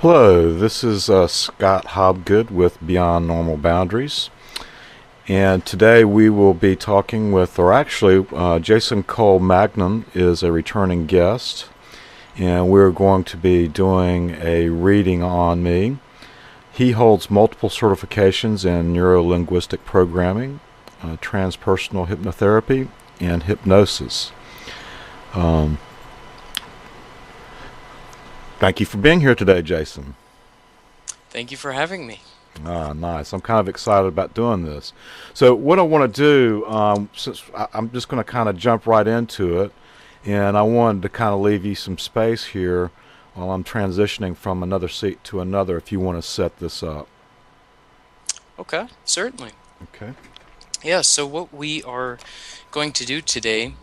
Hello, this is Scott Hobgood with Beyond Normal Boundaries. And today we will be talking with, or actually, Jason Cole Magnum is a returning guest. And we're going to be doing a reading on me. He holds multiple certifications in neuro-linguistic programming, transpersonal hypnotherapy, and hypnosis. Um, Thank you for being here today, Jason. Thank you for having me. Ah, nice. I'm kind of excited about doing this. So, what I want to do, since I'm just going to kind of jump right into it, and I wanted to kind of leave you some space here while I'm transitioning from another seat to another if you want to set this up. Okay, certainly. Okay. Yeah, so what we are going to do today,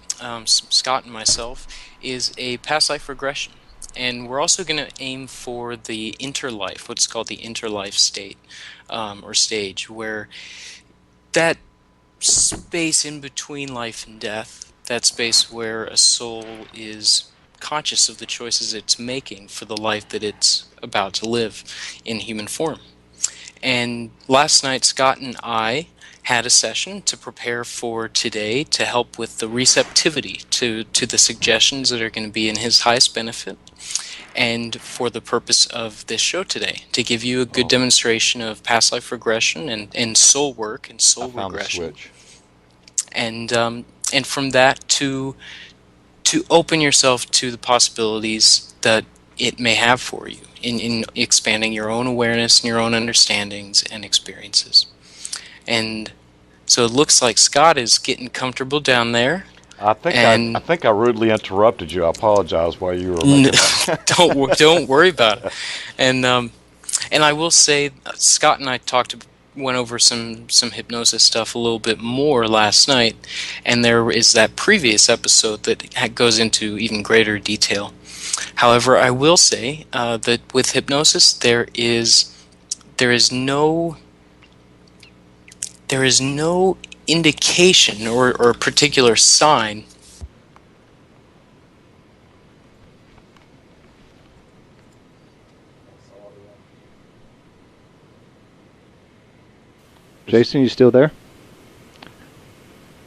Scott and myself, is a past life regression. And we're also going to aim for the interlife, what's called the interlife state or stage, where that space in between life and death, that space where a soul is conscious of the choices it's making for the life that it's about to live in human form. And last night, Scott and I had a session to prepare for today to help with the receptivity to the suggestions that are going to be in his highest benefit, and for the purpose of this show today, to give you a good Well, demonstration of past life regression and soul work and I soul found the regression, switch. and from that to open yourself to the possibilities that it may have for you in expanding your own awareness and your own understandings and experiences. And so it looks like Scott is getting comfortable down there, I and think I rudely interrupted you. I apologize while you were making that. don't worry about it. And and I will say, Scott and I went over some hypnosis stuff a little bit more last night, and there is that previous episode that goes into even greater detail. However, I will say that with hypnosis, there is no there is no indication or particular sign. Jason, you still there?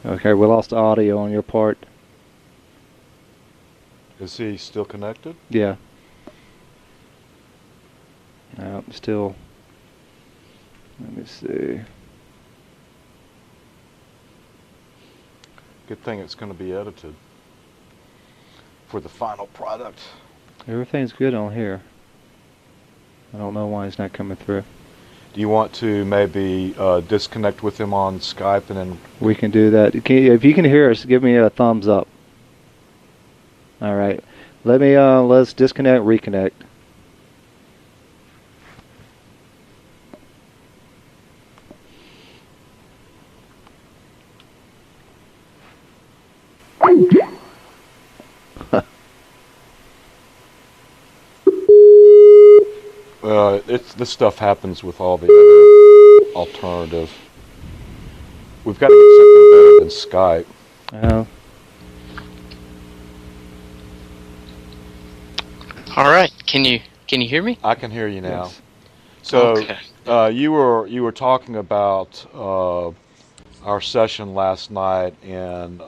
Okay, we lost audio on your part. Is he still connected? Yeah. Still. Let me see. Good thing it's going to be edited for the final product. Everything's good on here. I don't know why it's not coming through. Do you want to maybe disconnect with him on Skype and then? We can do that. If you can hear us, give me a thumbs up. All right. Let's disconnect, reconnect. This stuff happens with all the other alternative. We've got to get something better than Skype. Uh, All right, can you hear me? I can hear you now. yes. So Okay. you were talking about our session last night and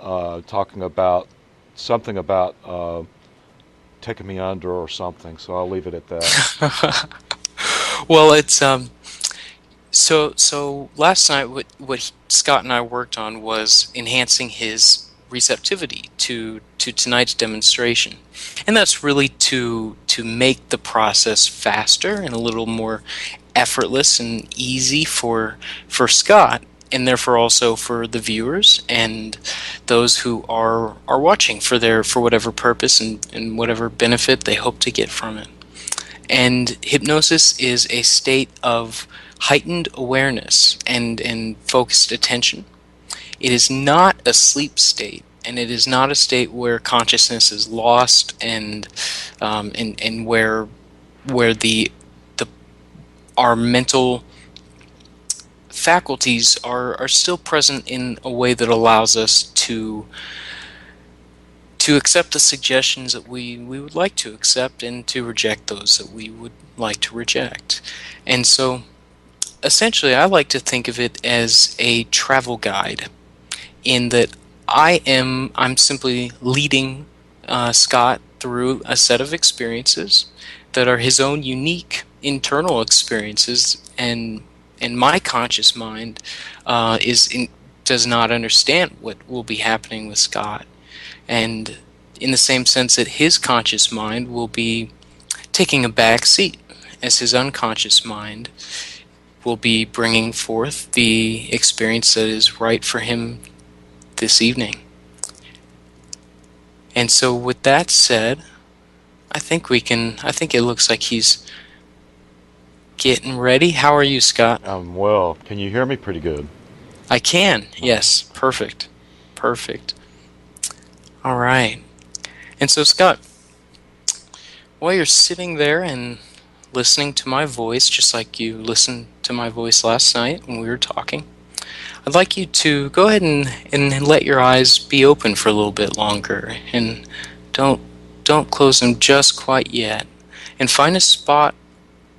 talking about something about taking me under or something. So I'll leave it at that. Well, it's so last night Scott and I worked on was enhancing his receptivity to tonight's demonstration, and that's really to make the process faster and a little more effortless and easy for Scott, and therefore also for the viewers and those who are watching for whatever purpose and whatever benefit they hope to get from it. And hypnosis is a state of heightened awareness and focused attention. It is not a sleep state, and it is not a state where consciousness is lost and where the our mental faculties are still present in a way that allows us to accept the suggestions that we would like to accept, and to reject those that we would like to reject. And so essentially I like to think of it as a travel guide, in that I'm simply leading Scott through a set of experiences that are his own unique internal experiences, and my conscious mind does not understand what will be happening with Scott. And in the same sense that his conscious mind will be taking a back seat, as his unconscious mind will be bringing forth the experience that is right for him this evening. And so with that said, I think it looks like he's getting ready. How are you, Scott? Well, can you hear me pretty good? I can, yes. Perfect. Perfect. All right. And so, Scott, while you're sitting there and listening to my voice, just like you listened to my voice last night when we were talking, I'd like you to go ahead and let your eyes be open for a little bit longer, and don't close them just quite yet. And find a spot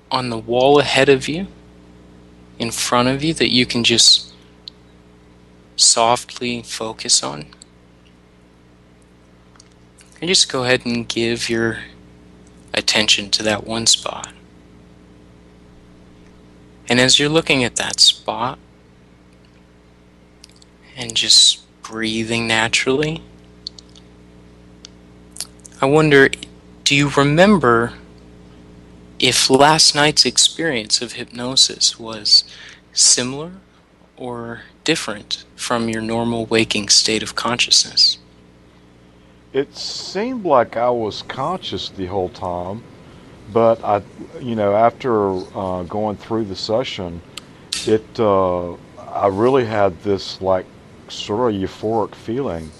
on the wall ahead of you, in front of you, that you can just softly focus on. And just go ahead and give your attention to that one spot. And as you're looking at that spot and just breathing naturally, I wonder, do you remember if last night's experience of hypnosis was similar or different from your normal waking state of consciousness? It seemed like I was conscious the whole time, but after going through the session, I really had this like sort of euphoric feeling.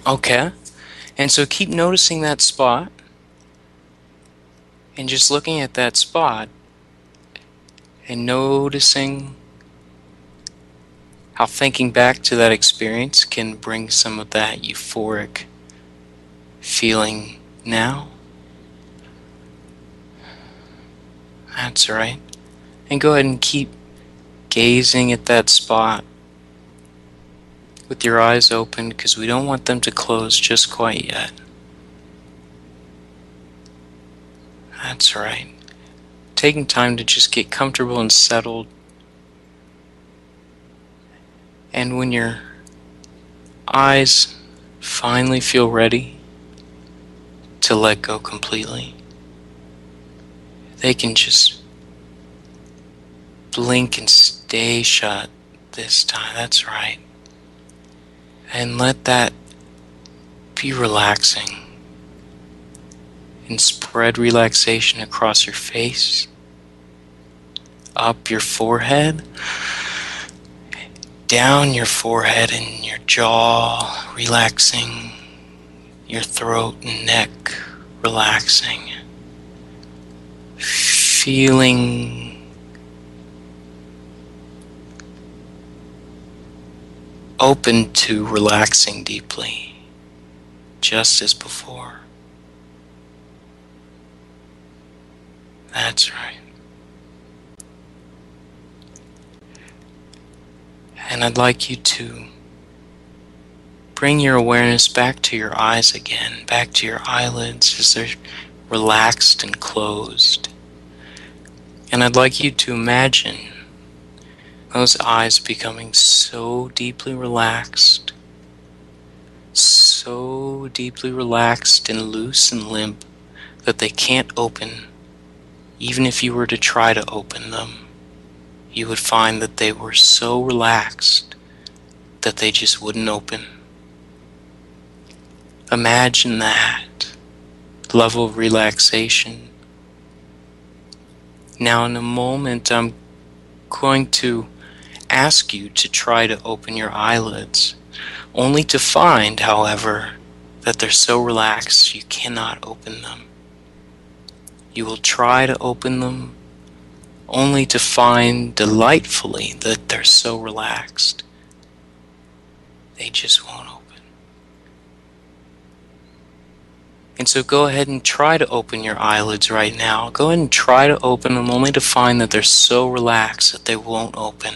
Okay. And so keep noticing that spot, and just looking at that spot and noticing how thinking back to that experience can bring some of that euphoric feeling now. That's right. And go ahead and keep gazing at that spot with your eyes open, because we don't want them to close just quite yet. That's right. Taking time to just get comfortable and settled. And when your eyes finally feel ready to let go completely, they can just blink and stay shut this time. That's right. And let that be relaxing. And spread relaxation across your face, up your forehead, down your forehead and your jaw, relaxing, your throat and neck relaxing, feeling open to relaxing deeply, just as before. That's right. And I'd like you to bring your awareness back to your eyes again, back to your eyelids as they're relaxed and closed. And I'd like you to imagine those eyes becoming so deeply relaxed and loose and limp that they can't open. Even if you were to try to open them, you would find that they were so relaxed that they just wouldn't open. Imagine that level of relaxation. Now in a moment, I'm going to ask you to try to open your eyelids, only to find, however, that they're so relaxed you cannot open them. You will try to open them, only to find delightfully that they're so relaxed they just won't open. And so go ahead and try to open your eyelids right now. Go ahead and try to open them, only to find that they're so relaxed that they won't open.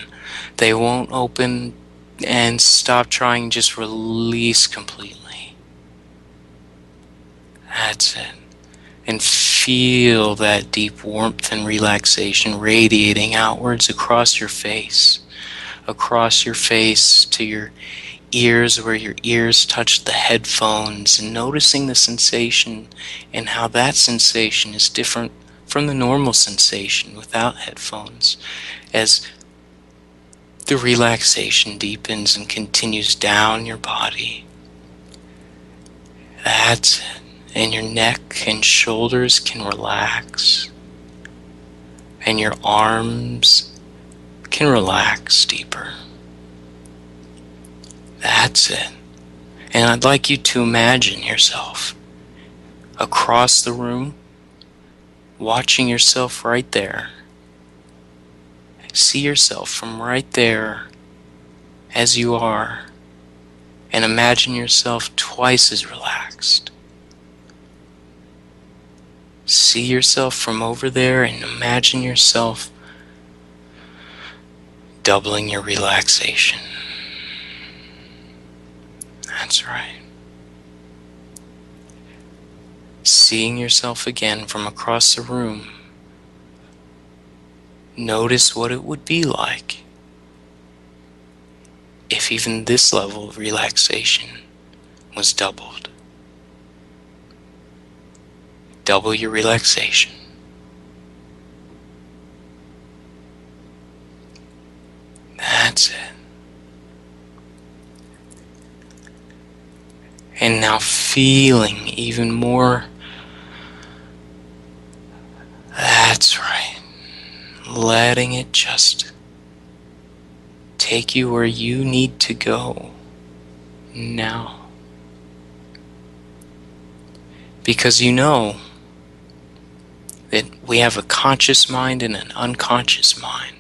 They won't open, and stop trying. Just release completely. That's it. And feel that deep warmth and relaxation radiating outwards across your face. Across your face to your ears, where your ears touch the headphones, and noticing the sensation and how that sensation is different from the normal sensation without headphones, as the relaxation deepens and continues down your body. That's it. And your neck and shoulders can relax, and your arms can relax deeper. That's it. And I'd like you to imagine yourself across the room, watching yourself right there. See yourself from right there as you are, and imagine yourself twice as relaxed. See yourself from over there and imagine yourself doubling your relaxation. That's right. Seeing yourself again from across the room, notice what it would be like if even this level of relaxation was doubled. Double your relaxation. That's it. And now feeling even more. That's right. Letting it just take you where you need to go now. Because you know that we have a conscious mind and an unconscious mind.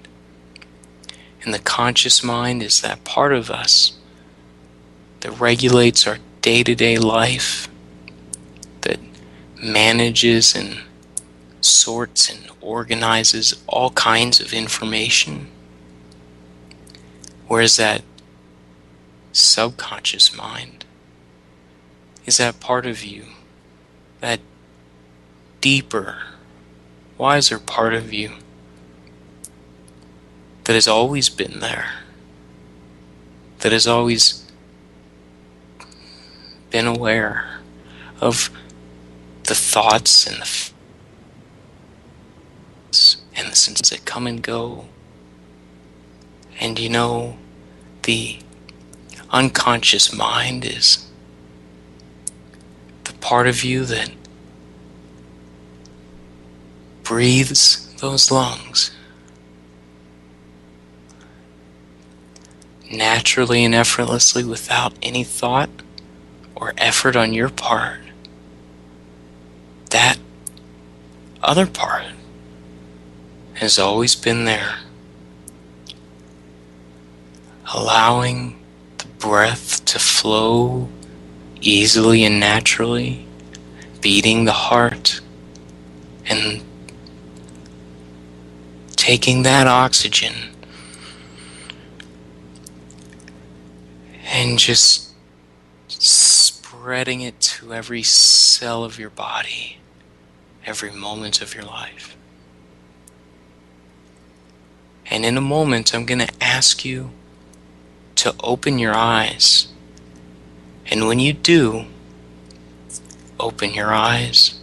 And the conscious mind is that part of us that regulates our day-to-day life, that manages and sorts and organizes all kinds of information. Whereas that subconscious mind is that part of you, that deeper, wiser part of you that has always been there, that has always been aware of the thoughts and the senses that come and go. And you know, the unconscious mind is the part of you that breathes those lungs naturally and effortlessly without any thought or effort on your part. That other part has always been there, allowing the breath to flow easily and naturally, beating the heart and taking that oxygen and just spreading it to every cell of your body, every moment of your life. And in a moment, I'm going to ask you to open your eyes. And when you do, open your eyes,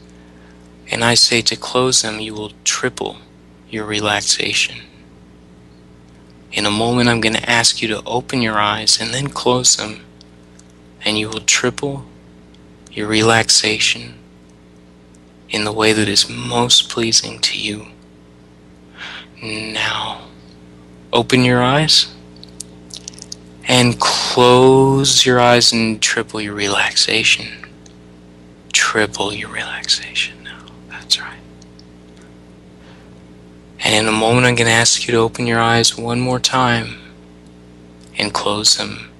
and I say to close them, you will triple your relaxation. In a moment, I'm going to ask you to open your eyes and then close them, and you will triple your relaxation in the way that is most pleasing to you. Now, open your eyes and close your eyes and triple your relaxation. Triple your relaxation now. That's right. And in a moment, I'm going to ask you to open your eyes one more time and close them.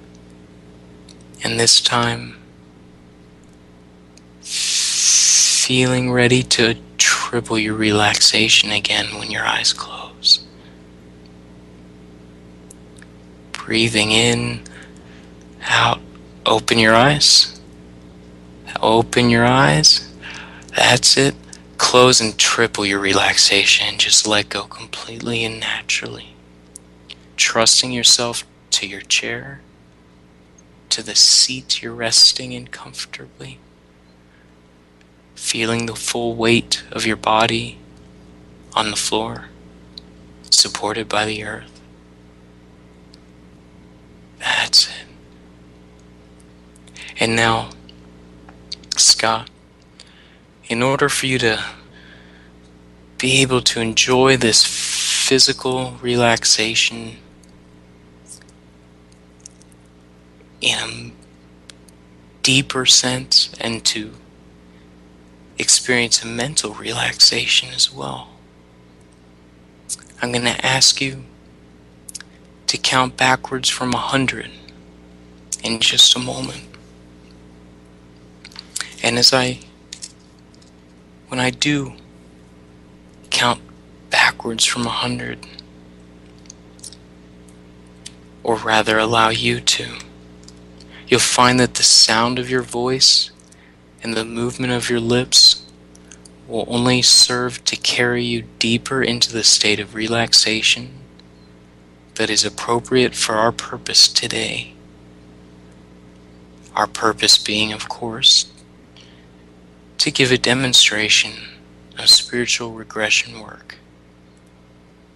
And this time, feeling ready to triple your relaxation again when your eyes close. Breathing in, out, open your eyes. Open your eyes. That's it. Close and triple your relaxation. Just let go completely and naturally. Trusting yourself to your chair, to the seat you're resting in comfortably. Feeling the full weight of your body on the floor, supported by the earth. That's it. And now, Scott, in order for you to be able to enjoy this physical relaxation in a deeper sense and to experience a mental relaxation as well, I'm going to ask you to count backwards from 100 in just a moment. And when I do count backwards from 100, or rather allow you to, you'll find that the sound of your voice and the movement of your lips will only serve to carry you deeper into the state of relaxation that is appropriate for our purpose today. Our purpose being, of course, to give a demonstration of spiritual regression work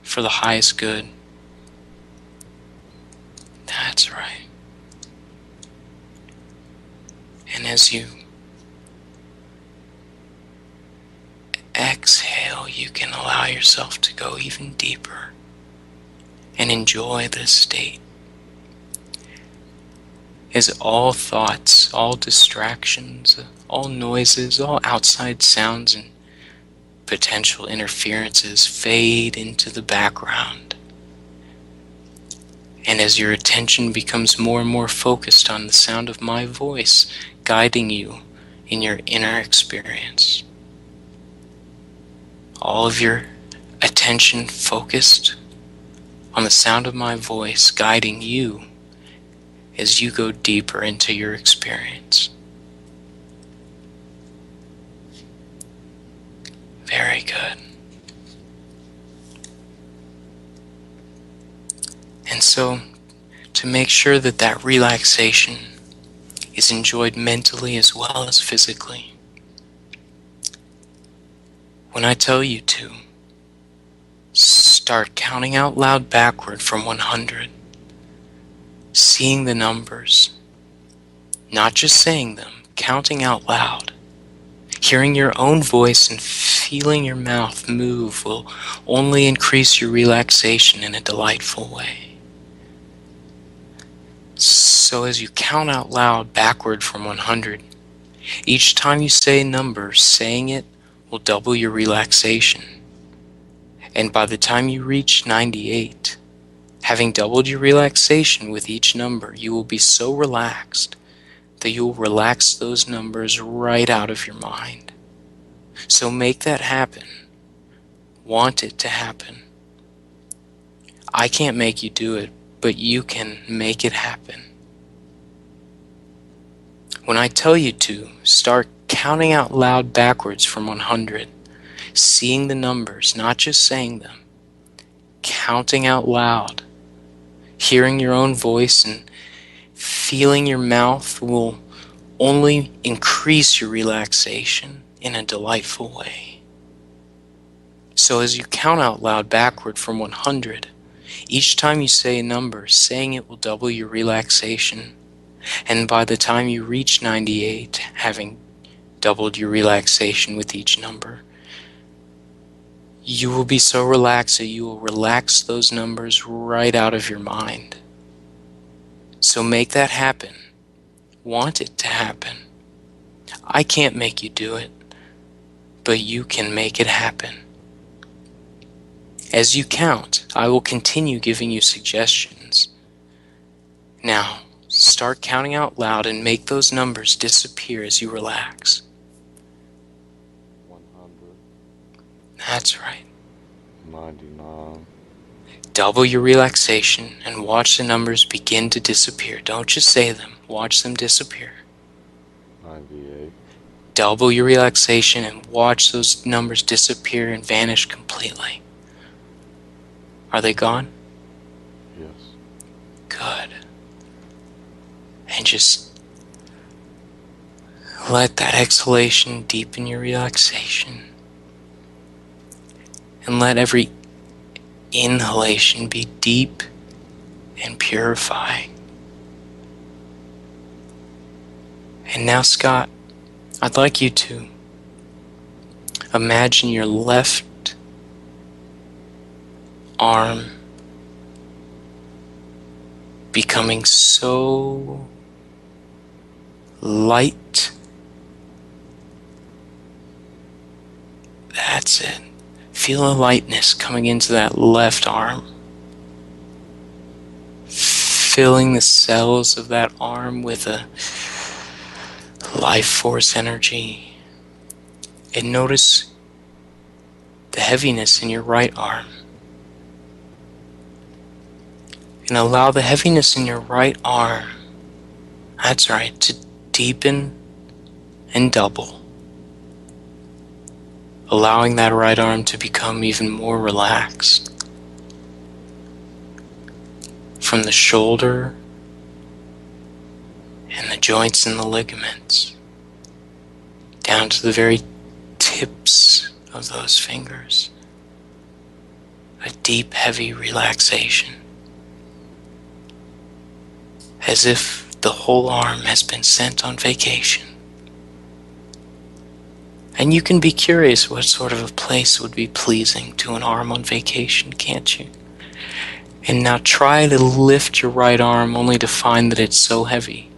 for the highest good. That's right. And as you exhale, you can allow yourself to go even deeper and enjoy this state. As all thoughts, all distractions, all noises, all outside sounds and potential interferences fade into the background. And as your attention becomes more and more focused on the sound of my voice guiding you in your inner experience, all of your attention focused on the sound of my voice guiding you as you go deeper into your experience. Very good. And so, to make sure that that relaxation is enjoyed mentally as well as physically, when I tell you to, start counting out loud backward from 100, seeing the numbers, not just saying them, counting out loud. Hearing your own voice and feeling your mouth move will only increase your relaxation in a delightful way. So as you count out loud backward from 100, each time you say a number, saying it will double your relaxation. And by the time you reach 98, having doubled your relaxation with each number, you will be so relaxed that you will relax those numbers right out of your mind. So make that happen. Want it to happen. I can't make you do it, but you can make it happen. When I tell you to, start counting out loud backwards from 100, seeing the numbers, not just saying them, counting out loud, hearing your own voice and feeling your mouth will only increase your relaxation in a delightful way. So as you count out loud backward from 100, each time you say a number, saying it will double your relaxation. And by the time you reach 98, having doubled your relaxation with each number, you will be so relaxed that you will relax those numbers right out of your mind. So make that happen. Want it to happen. I can't make you do it, but you can make it happen. As you count, I will continue giving you suggestions. Now, start counting out loud and make those numbers disappear as you relax. That's right. 99. Double your relaxation and watch the numbers begin to disappear. Don't just say them. Watch them disappear. 98. Double your relaxation and watch those numbers disappear and vanish completely. Are they gone? Yes. Good. And just let that exhalation deepen your relaxation. And let every inhalation be deep and purifying. And now, Scott, I'd like you to imagine your left arm becoming so light. That's it. Feel a lightness coming into that left arm, filling the cells of that arm with a life force energy. And notice the heaviness in your right arm. And allow the heaviness in your right arm, that's right, to deepen and double. Allowing that right arm to become even more relaxed. From the shoulder and the joints and the ligaments down to the very tips of those fingers. A deep, heavy relaxation. As if the whole arm has been sent on vacation. And you can be curious what sort of a place would be pleasing to an arm on vacation, can't you? And now try to lift your right arm only to find that it's so heavy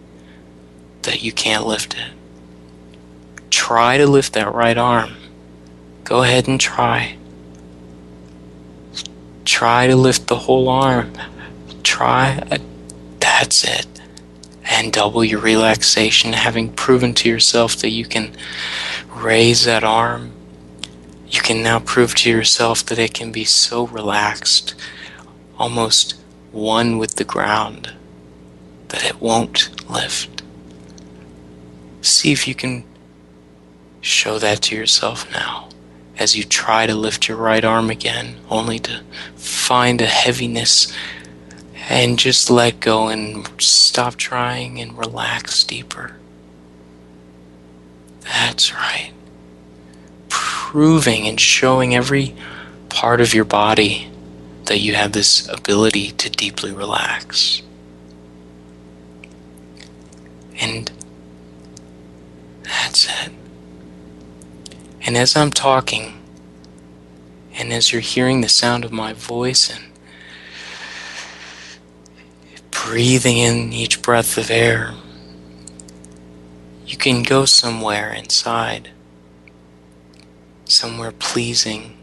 that you can't lift it. Try to lift that right arm. Go ahead and try. Try to lift the whole arm. Try. That's it. And double your relaxation, having proven to yourself that you can raise that arm. You can now prove to yourself that it can be so relaxed, almost one with the ground, that it won't lift. See if you can show that to yourself now as you try to lift your right arm again, only to find a heaviness and just let go and stop trying and relax deeper. That's right. Proving and showing every part of your body that you have this ability to deeply relax. And that's it. And as I'm talking, and as you're hearing the sound of my voice and breathing in each breath of air, you can go somewhere inside, somewhere pleasing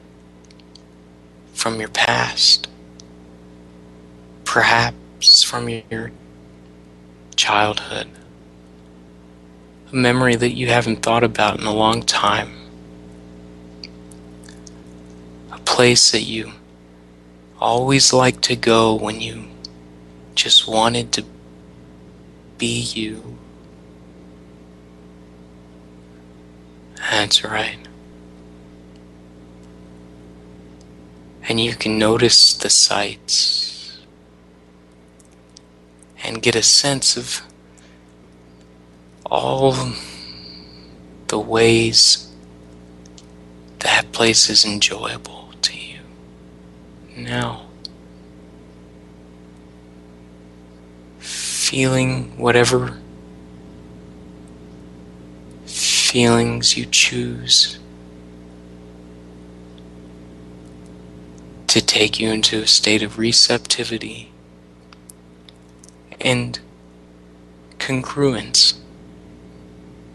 from your past, perhaps from your childhood, a memory that you haven't thought about in a long time, a place that you always liked to go when you just wanted to be you. That's right. And you can notice the sights and get a sense of all the ways that place is enjoyable to you. Now, feeling whatever feelings you choose to take you into a state of receptivity and congruence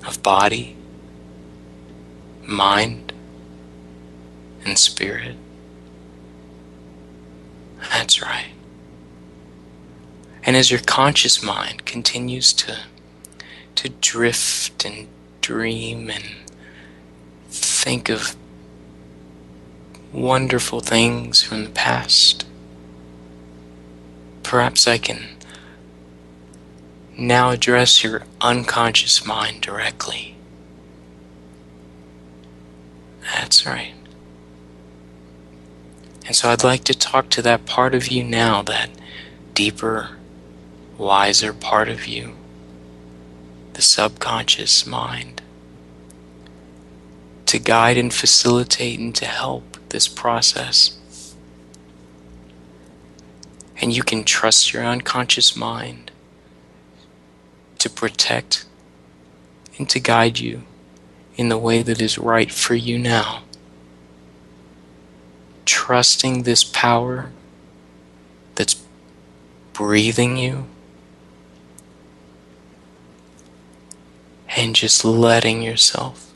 of body, mind, and spirit. That's right. And as your conscious mind continues to drift and dream and think of wonderful things from the past. Perhaps I can now address your unconscious mind directly. That's right. And so I'd like to talk to that part of you now, that deeper, wiser part of you, the subconscious mind, to guide and facilitate and to help this process. And you can trust your unconscious mind to protect and to guide you in the way that is right for you now. Trusting this power that's breathing you, and just letting yourself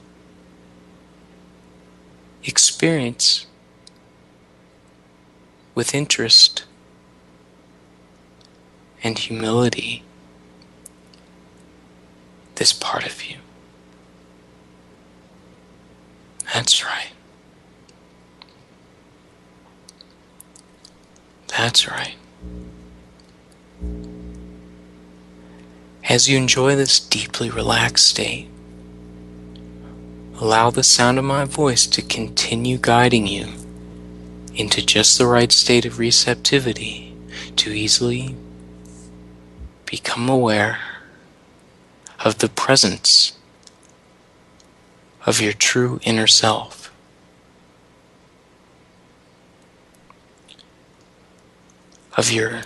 experience with interest and humility this part of you. That's right. That's right. As you enjoy this deeply relaxed state, allow the sound of my voice to continue guiding you into just the right state of receptivity to easily become aware of the presence of your true inner self. Of your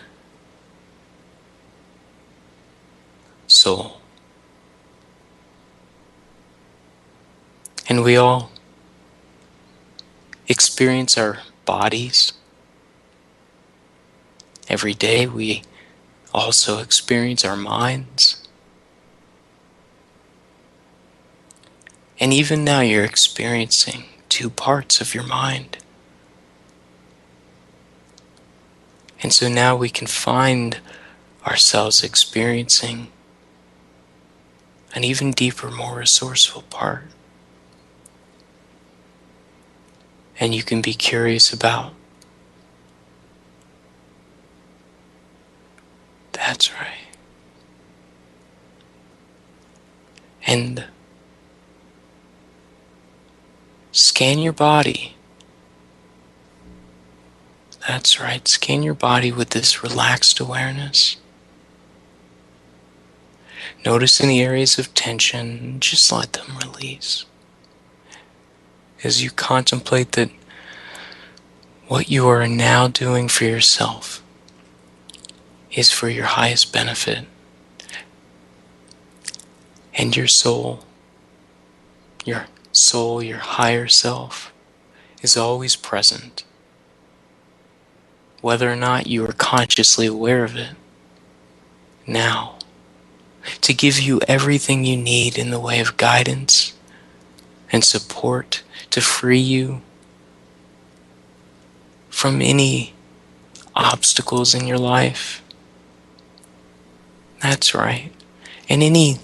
soul. And we all experience our bodies. Every day we also experience our minds. And even now you're experiencing two parts of your mind. And so now we can find ourselves experiencing an even deeper, more resourceful part. And you can be curious about. That's right. And scan your body. That's right. Scan your body with this relaxed awareness. Notice any areas of tension, just let them release. As you contemplate that what you are now doing for yourself is for your highest benefit. And your soul, your higher self, is always present, whether or not you are consciously aware of it now, to give you everything you need in the way of guidance and support to free you from any obstacles in your life. That's right. And any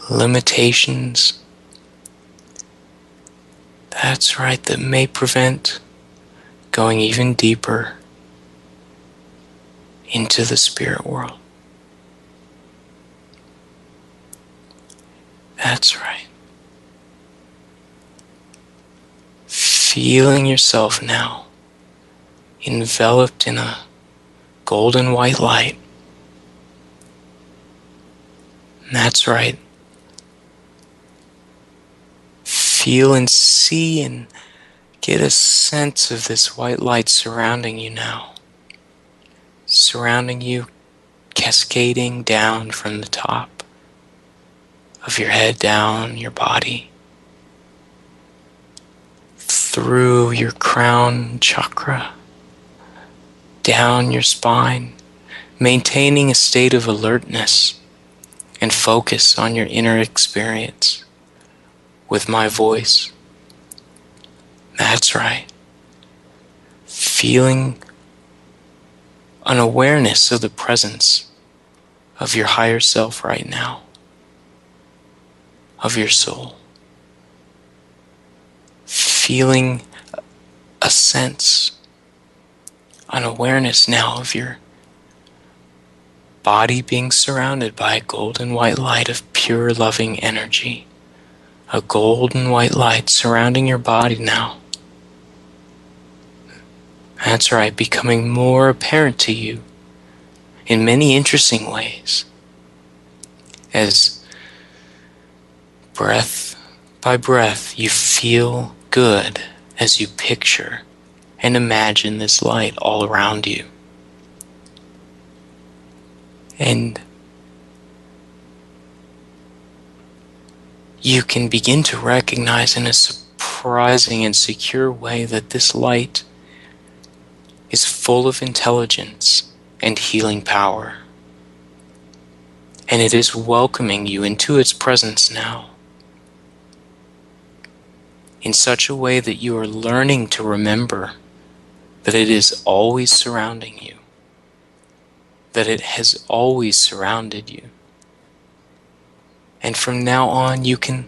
limitations, that's right, that may prevent going even deeper into the spirit world. That's right. Feeling yourself now enveloped in a golden white light. That's right. Feel and see and get a sense of this white light surrounding you now. Surrounding you, cascading down from the top of your head, down your body, through your crown chakra, down your spine, maintaining a state of alertness and focus on your inner experience with my voice. That's right. Feeling an awareness of the presence of your higher self right now, of your soul. Feeling a sense, an awareness now of your body being surrounded by a golden white light of pure loving energy. A golden white light surrounding your body now. That's right, becoming more apparent to you in many interesting ways. As breath by breath you feel good as you picture and imagine this light all around you. And you can begin to recognize in a surprising and secure way that this light is full of intelligence and healing power. And it is welcoming you into its presence now in such a way that you are learning to remember that it is always surrounding you, that it has always surrounded you. And from now on you can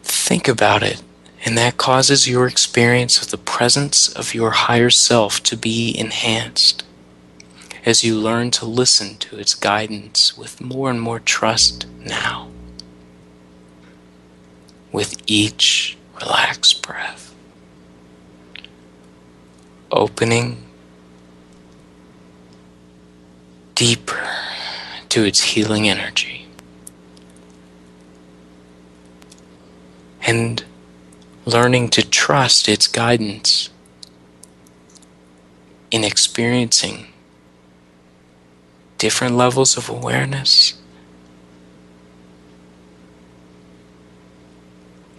think about it, and that causes your experience of the presence of your higher self to be enhanced as you learn to listen to its guidance with more and more trust now, with each relaxed breath, opening deeper to its healing energy, and learning to trust its guidance in experiencing different levels of awareness,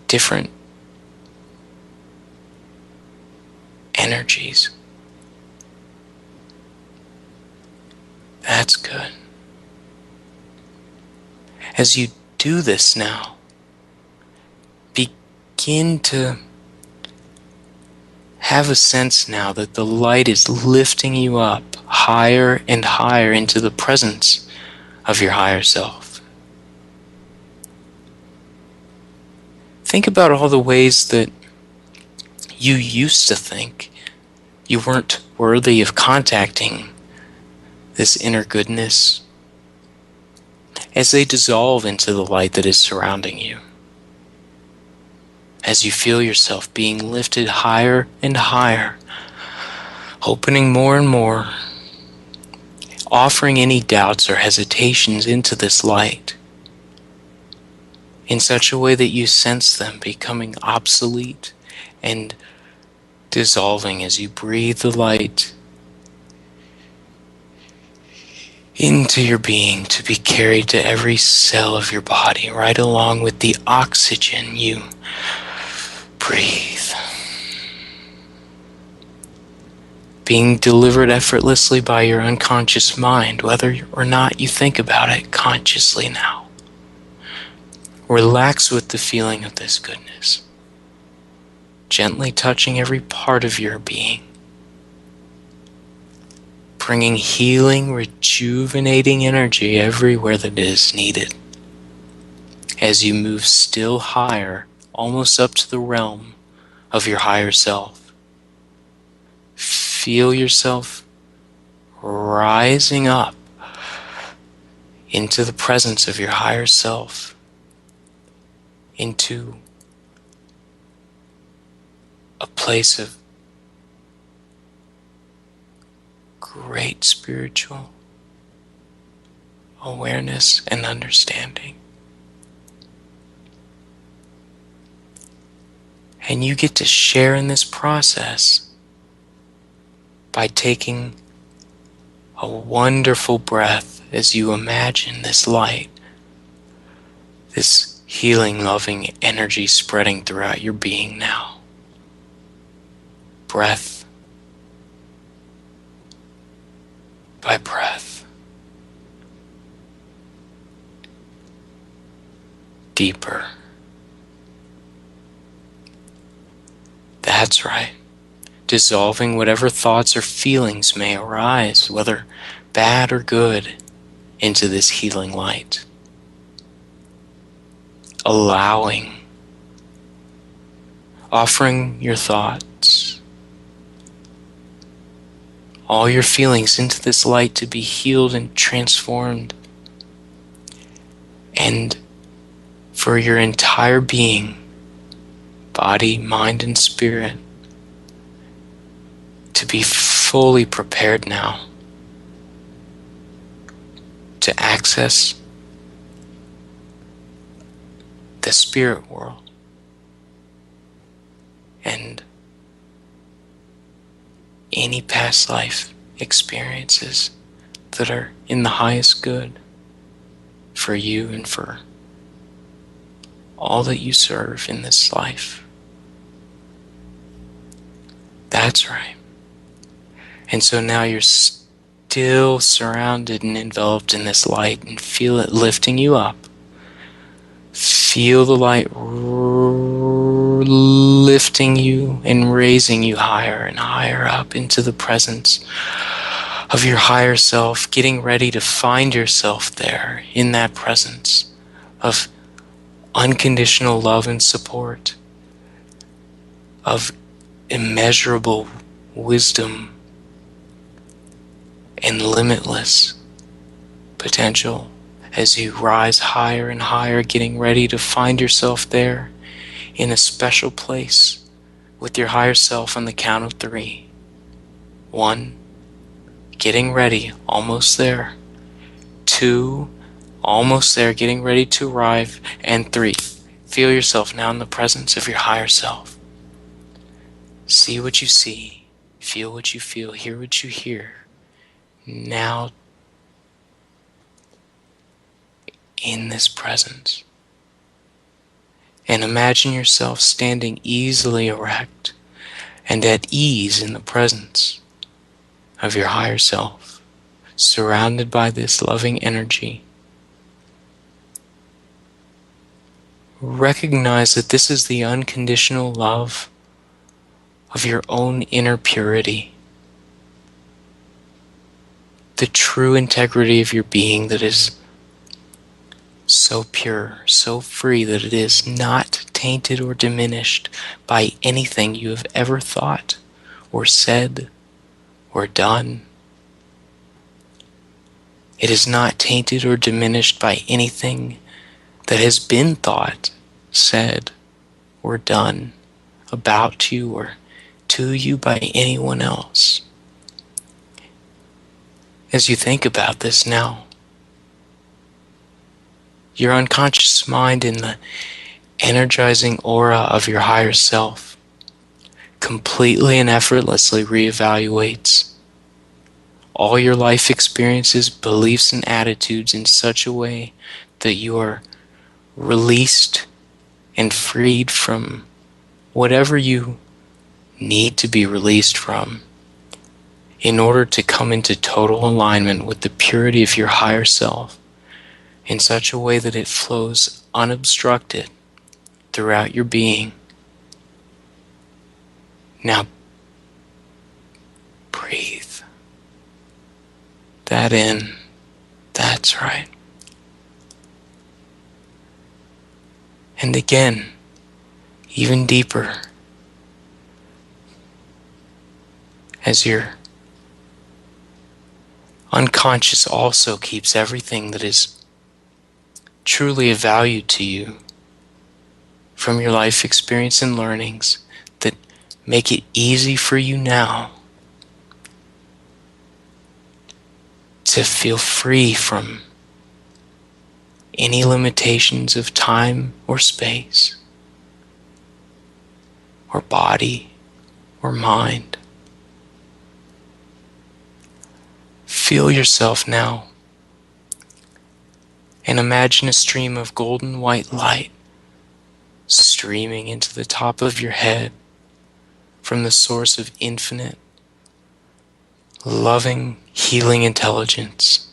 different energies. That's good. As you do this now, begin to have a sense now that the light is lifting you up higher and higher into the presence of your higher self. Think about all the ways that you used to think you weren't worthy of contacting this inner goodness as they dissolve into the light that is surrounding you. As you feel yourself being lifted higher and higher, opening more and more, offering any doubts or hesitations into this light in such a way that you sense them becoming obsolete and dissolving as you breathe the light into your being to be carried to every cell of your body, right along with the oxygen you breathe. Being delivered effortlessly by your unconscious mind, whether or not you think about it consciously now. Relax with the feeling of this goodness, gently touching every part of your being, bringing healing, rejuvenating energy everywhere that it is needed. As you move still higher, almost up to the realm of your higher self, feel yourself rising up into the presence of your higher self, into a place of great spiritual awareness and understanding. And you get to share in this process by taking a wonderful breath as you imagine this light, this healing, loving energy spreading throughout your being now. Breath by breath. Deeper. That's right. Dissolving whatever thoughts or feelings may arise, whether bad or good, into this healing light. Allowing, offering your thoughts all your feelings into this light to be healed and transformed. And for your entire being, body, mind, and spirit, to be fully prepared now to access the spirit world and any past life experiences that are in the highest good for you and for all that you serve in this life. That's right. And so now you're still surrounded and enveloped in this light, and feel it lifting you up. Feel the light lifting you and raising you higher and higher up into the presence of your higher self, getting ready to find yourself there in that presence of unconditional love and support, of immeasurable wisdom and limitless potential. As you rise higher and higher, getting ready to find yourself there in a special place with your higher self on the count of 3. 1, getting ready, almost there. 2, almost there, getting ready to arrive. And 3, feel yourself now in the presence of your higher self. See what you see, feel what you feel, hear what you hear. Now in this presence. And imagine yourself standing easily erect and at ease in the presence of your higher self, surrounded by this loving energy. Recognize that this is the unconditional love of your own inner purity, the true integrity of your being that is so pure, so free that it is not tainted or diminished by anything you have ever thought or said or done. It is not tainted or diminished by anything that has been thought, said, or done about you or to you by anyone else. As you think about this now, your unconscious mind in the energizing aura of your higher self completely and effortlessly reevaluates all your life experiences, beliefs, and attitudes in such a way that you are released and freed from whatever you need to be released from in order to come into total alignment with the purity of your higher self, in such a way that it flows unobstructed throughout your being. Now, breathe that in. That's right. And again, even deeper, as your unconscious also keeps everything that is truly of value to you from your life experience and learnings that make it easy for you now to feel free from any limitations of time or space or body or mind. Feel yourself now and imagine a stream of golden white light streaming into the top of your head from the source of infinite, loving, healing intelligence.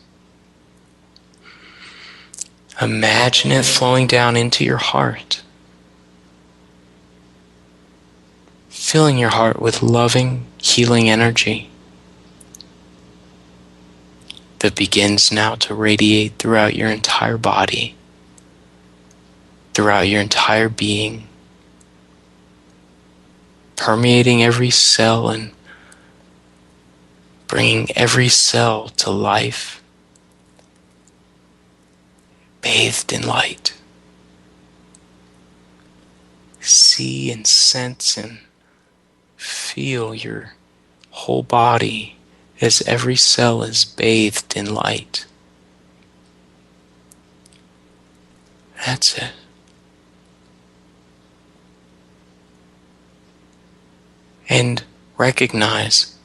Imagine it flowing down into your heart, filling your heart with loving, healing energy that begins now to radiate throughout your entire body, throughout your entire being, permeating every cell and bringing every cell to life, bathed in light. See and sense and feel your whole body as every cell is bathed in light. That's it. And recognize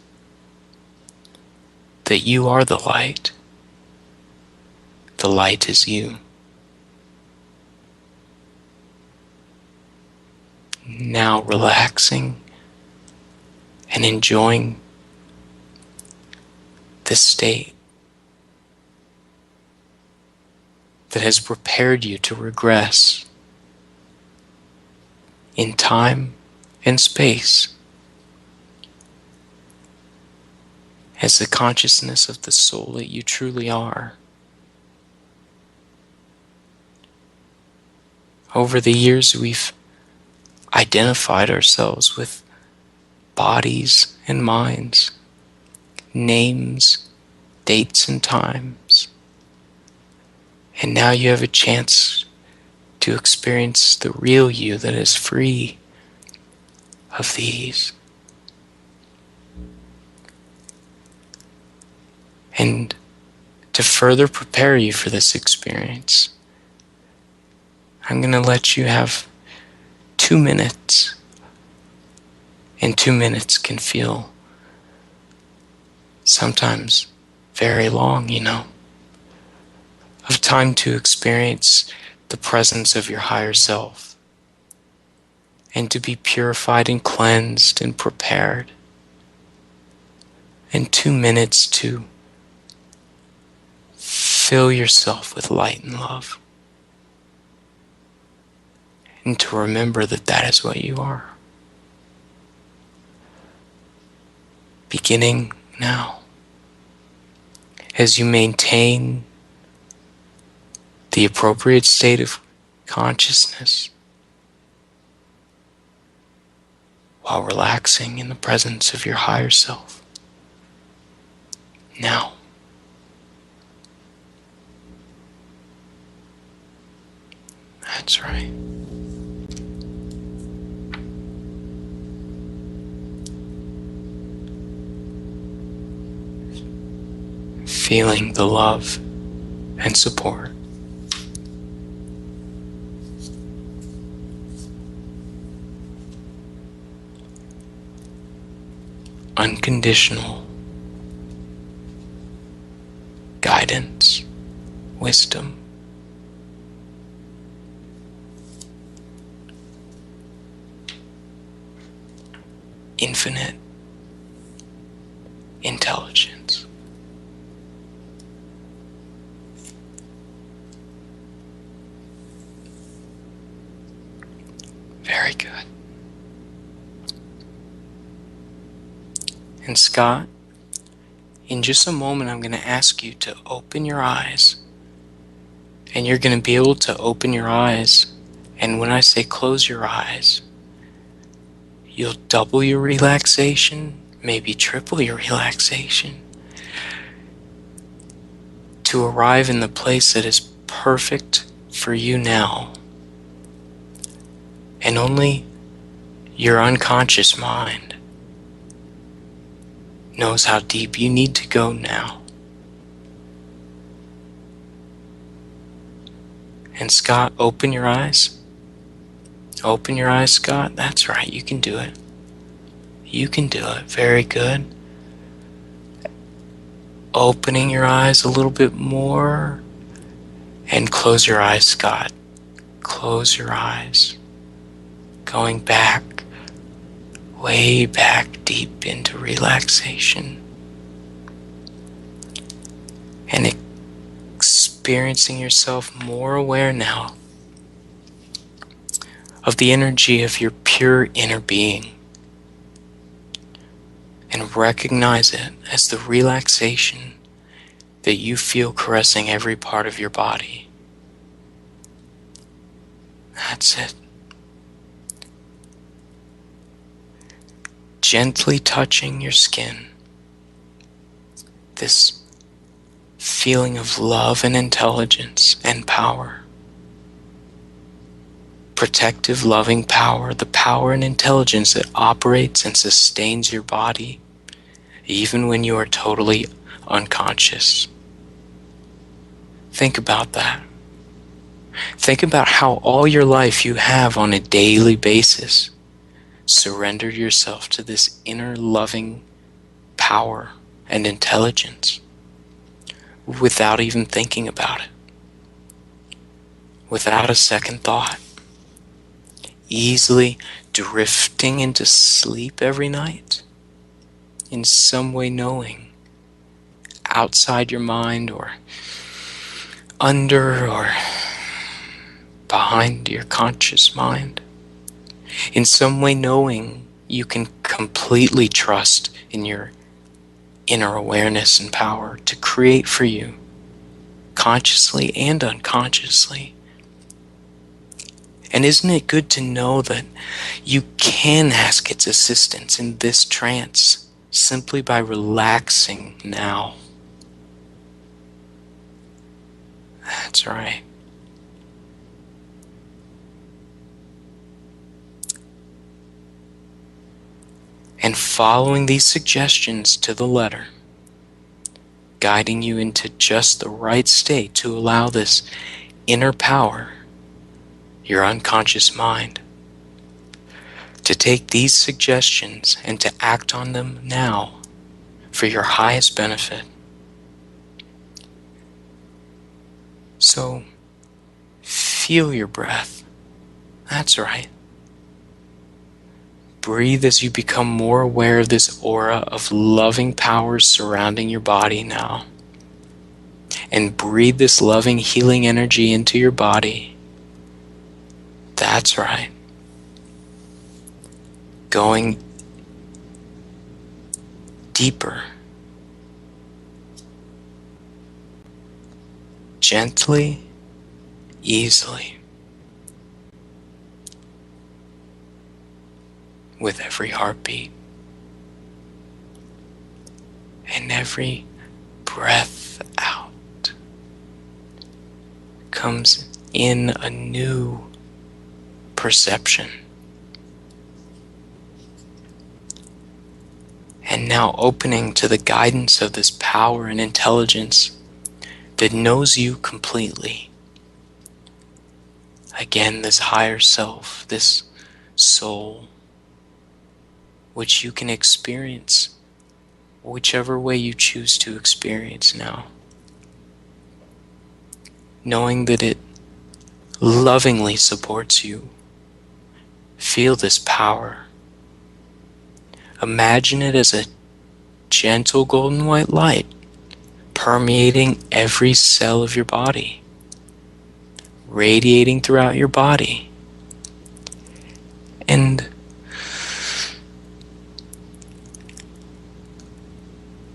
that you are the light. The light is you. Now relaxing and enjoying this state that has prepared you to regress in time and space as the consciousness of the soul that you truly are. Over the years, we've identified ourselves with bodies and minds, names, dates, and times. And now you have a chance to experience the real you that is free of these. And to further prepare you for this experience, I'm going to let you have 2 minutes. And 2 minutes can feel sometimes very long, of time to experience the presence of your higher self and to be purified and cleansed and prepared. And 2 minutes to fill yourself with light and love. And to remember that that is what you are. Beginning now, as you maintain the appropriate state of consciousness while relaxing in the presence of your higher self. Now. That's right. Feeling the love and support. Unconditional guidance, wisdom, infinite intelligence. Very good. And Scott, in just a moment, I'm going to ask you to open your eyes. And you're going to be able to open your eyes. And when I say close your eyes, you'll double your relaxation, maybe triple your relaxation, to arrive in the place that is perfect for you now. And only your unconscious mind knows how deep you need to go now. And Scott, open your eyes. Open your eyes, Scott. That's right, you can do it. You can do it. Very good. Opening your eyes a little bit more. And close your eyes, Scott. Close your eyes. Going back, way back deep into relaxation. And experiencing yourself more aware now of the energy of your pure inner being. And recognize it as the relaxation that you feel caressing every part of your body. That's it. Gently touching your skin this feeling of love and intelligence and power. Protective, loving power, the power and intelligence that operates and sustains your body, even when you are totally unconscious. Think about that. Think about how all your life you have on a daily basis surrendered yourself to this inner loving power and intelligence without even thinking about it, without a second thought, easily drifting into sleep every night, in some way knowing, outside your mind or under or behind your conscious mind, in some way knowing you can completely trust in your inner awareness and power to create for you, consciously and unconsciously. And isn't it good to know that you can ask its assistance in this trance simply by relaxing now? That's right. And following these suggestions to the letter, guiding you into just the right state to allow this inner power, your unconscious mind, to take these suggestions and to act on them now for your highest benefit. So, feel your breath. That's right. Breathe as you become more aware of this aura of loving powers surrounding your body now. And breathe this loving, healing energy into your body. That's right. Going deeper. Gently, easily. With every heartbeat and every breath out comes in a new perception. And now opening to the guidance of this power and intelligence that knows you completely. Again, this higher self, this soul, which you can experience whichever way you choose to experience now. Knowing that it lovingly supports you. Feel this power. Imagine it as a gentle golden white light permeating every cell of your body, radiating throughout your body, and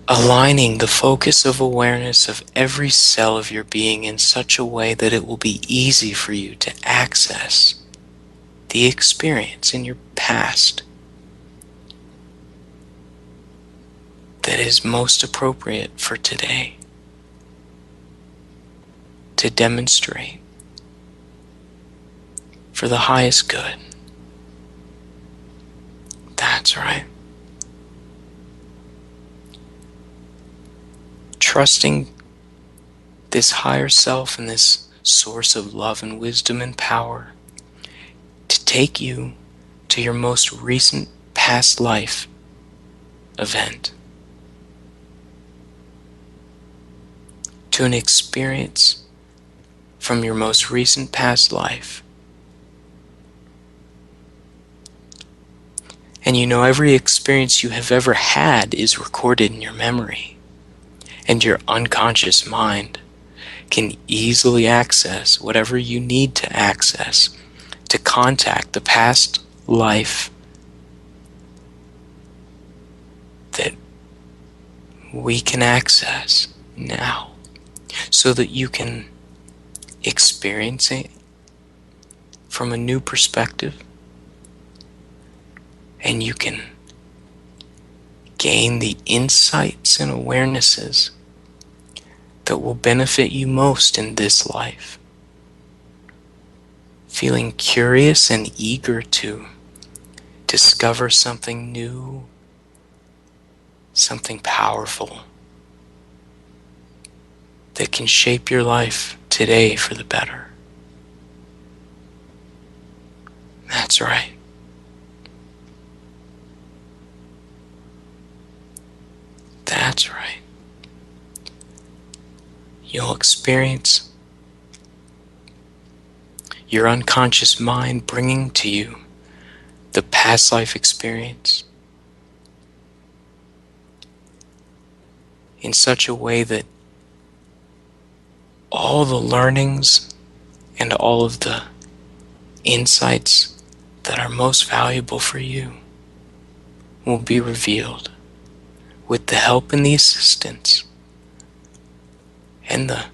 aligning the focus of awareness of every cell of your being in such a way that it will be easy for you to access the experience in your past that is most appropriate for today to demonstrate for the highest good. That's right. Trusting this higher self and this source of love and wisdom and power to take you to your most recent past life event, to an experience from your most recent past life. And you know, every experience you have ever had is recorded in your memory. And your unconscious mind can easily access whatever you need to access to contact the past life that we can access now, so that you can experience it from a new perspective, and you can gain the insights and awarenesses that will benefit you most in this life. Feeling curious and eager to discover something new, something powerful that can shape your life today for the better. That's right. That's right. You'll experience your unconscious mind bringing to you the past life experience in such a way that all the learnings and all of the insights that are most valuable for you will be revealed with the help and the assistance and the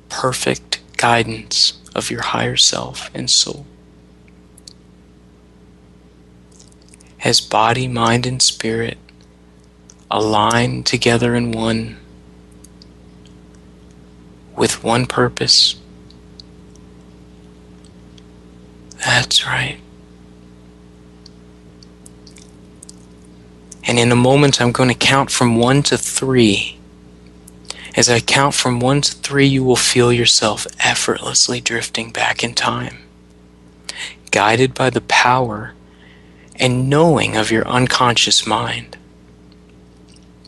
perfect guidance of your higher self and soul. As body, mind, and spirit align together in one, with one purpose. That's right. And in a moment, I'm going to count from 1 to 3. As I count from 1 to 3, you will feel yourself effortlessly drifting back in time, guided by the power and knowing of your unconscious mind,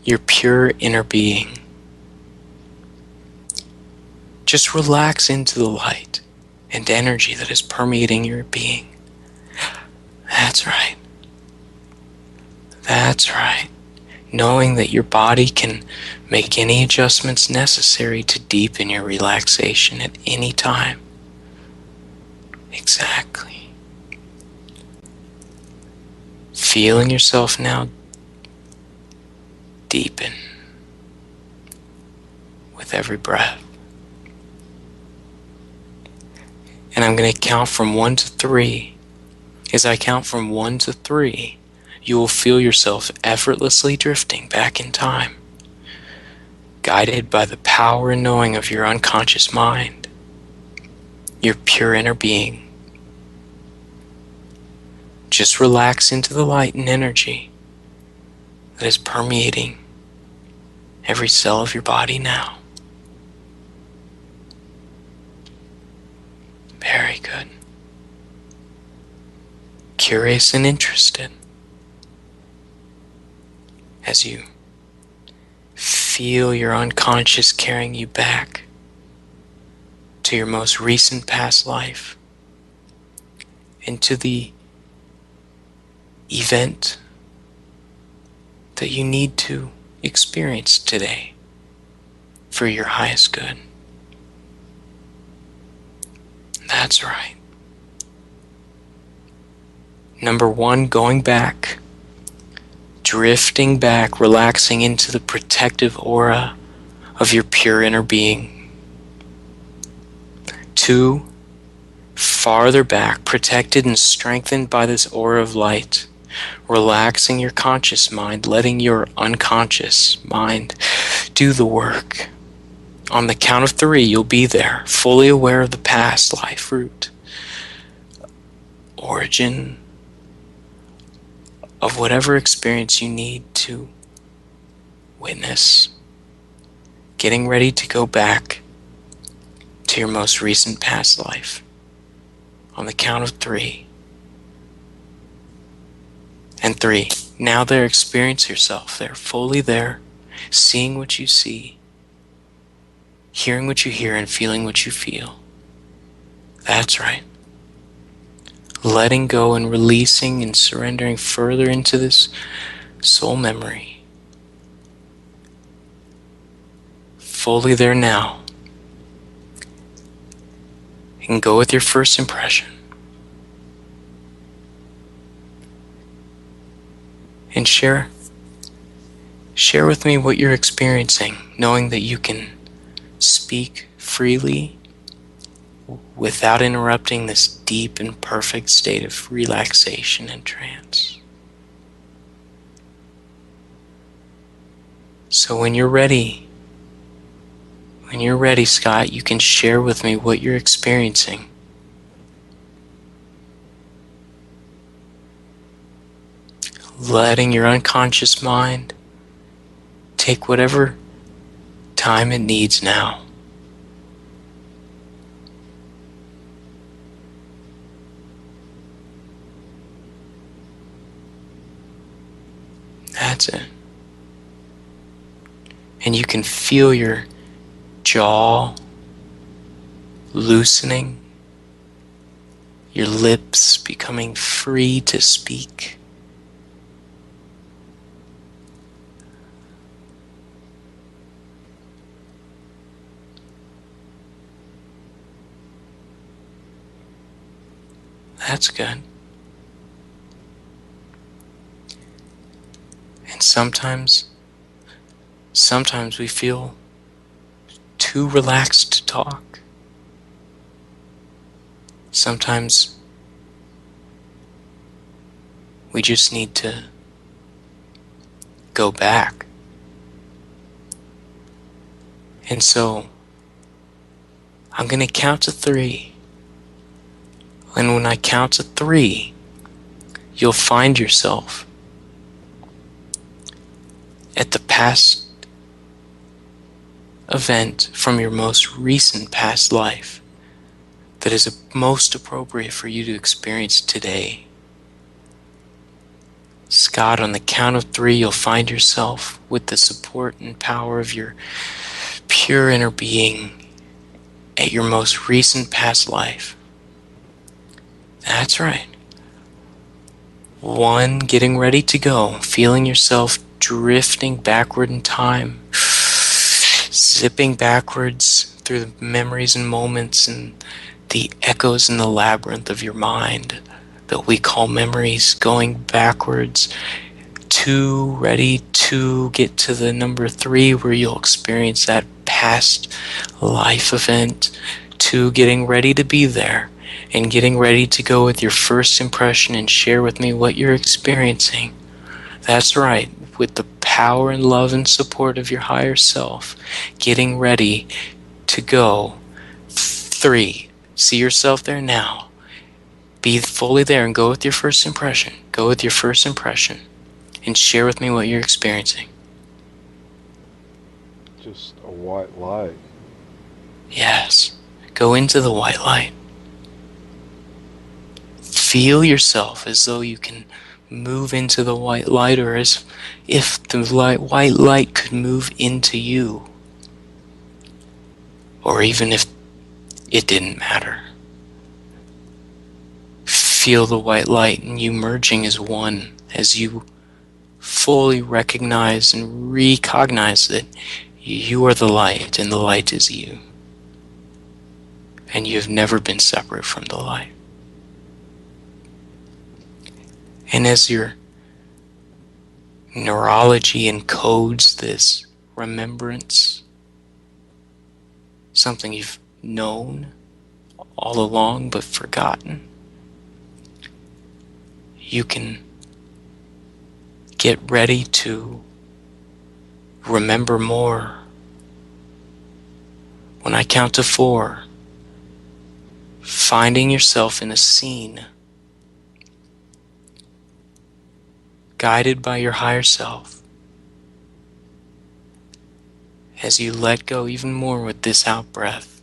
your pure inner being. Just relax into the light and energy that is permeating your being. That's right. That's right. Knowing that your body can make any adjustments necessary to deepen your relaxation at any time. Exactly. Feeling yourself now deepen with every breath. And I'm going to count from 1 to 3. As I count from 1 to 3, you will feel yourself effortlessly drifting back in time, guided by the power and knowing of your unconscious mind, your pure inner being. Just relax into the light and energy that is permeating every cell of your body now. Very good. Curious and interested as you feel your unconscious carrying you back to your most recent past life and to the event that you need to experience today for your highest good. That's right. Number 1, going back. Drifting back, relaxing into the protective aura of your pure inner being. 2, farther back, protected and strengthened by this aura of light. Relaxing your conscious mind, letting your unconscious mind do the work. On the count of 3, you'll be there, fully aware of the past life root, origin, of whatever experience you need to witness, getting ready to go back to your most recent past life. On the count of 3. And 3. Now there, experience yourself there, fully there, seeing what you see, hearing what you hear, and feeling what you feel. That's right. Letting go and releasing and surrendering further into this soul memory. Fully there now. And go with your first impression. And share with me what you're experiencing, knowing that you can speak freely without interrupting this deep and perfect state of relaxation and trance. So when you're ready, Scott, you can share with me what you're experiencing. Letting your unconscious mind take whatever time it needs now. That's it. And you can feel your jaw loosening, your lips becoming free to speak. That's good. And sometimes we feel too relaxed to talk. Sometimes we just need to go back. And so I'm going to count to 3. And when I count to 3, you'll find yourself at the past event from your most recent past life that is most appropriate for you to experience today. Scott, on the count of 3, you'll find yourself with the support and power of your pure inner being at your most recent past life. That's right. 1, getting ready to go, feeling yourself drifting backward in time, zipping backwards through the memories and moments and the echoes in the labyrinth of your mind that we call memories, going backwards. 2, ready to get to the number 3 where you'll experience that past life event. 2, getting ready to be there and getting ready to go with your first impression and share with me what you're experiencing. That's right, with the power and love and support of your higher self, getting ready to go. 3, see yourself there now. Be fully there and go with your first impression. Go with your first impression and share with me what you're experiencing. Just a white light. Yes, go into the white light. Feel yourself as though you can move into the white light, or as if the white light could move into you. Or even if it didn't matter. Feel the white light and you merging as one, as you fully recognize and recognize that you are the light and the light is you. And you have never been separate from the light. And as your neurology encodes this remembrance, something you've known all along but forgotten, you can get ready to remember more. When I count to 4, finding yourself in a scene guided by your higher self, as you let go even more with this out breath.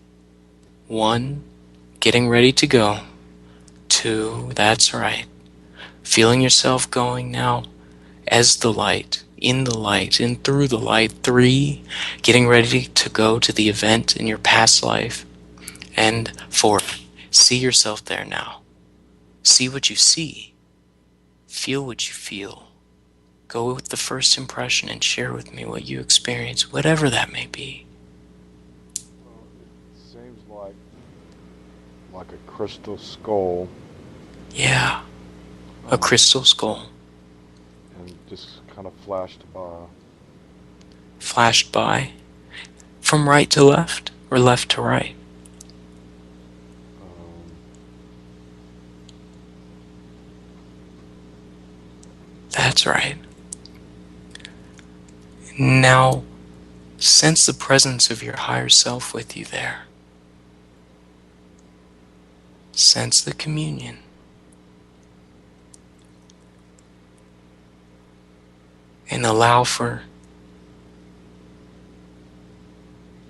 1, getting ready to go. 2, that's right. Feeling yourself going now as the light, in the light, and through the light. 3, getting ready to go to the event in your past life. And 4, see yourself there now. See what you see. Feel what you feel. Go with the first impression and share with me what you experience, whatever that may be. Well, it seems like a crystal skull. Yeah, a crystal skull. And just kind of flashed by. Flashed by. From right to left or left to right? That's right. Now, Sense the presence of your higher self with you there. Sense the communion. And allow for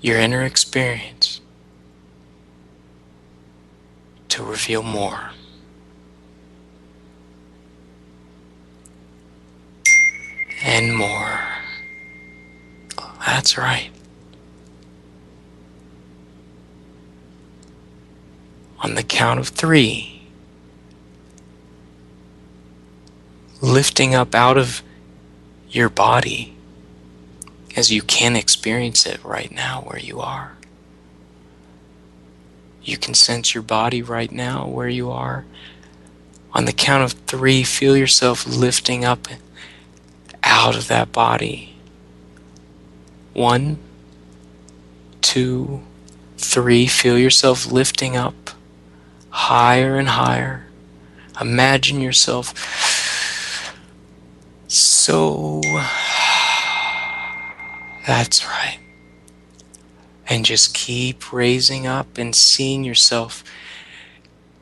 your inner experience to reveal more. And more. That's right. On the count of 3, lifting up out of your body as you can experience it right now where you are. You can sense your body right now where you are. On the count of 3, feel yourself lifting up out of that body. 1, 2, 3. Feel yourself lifting up higher and higher. Imagine yourself so... That's right. And just keep raising up and seeing yourself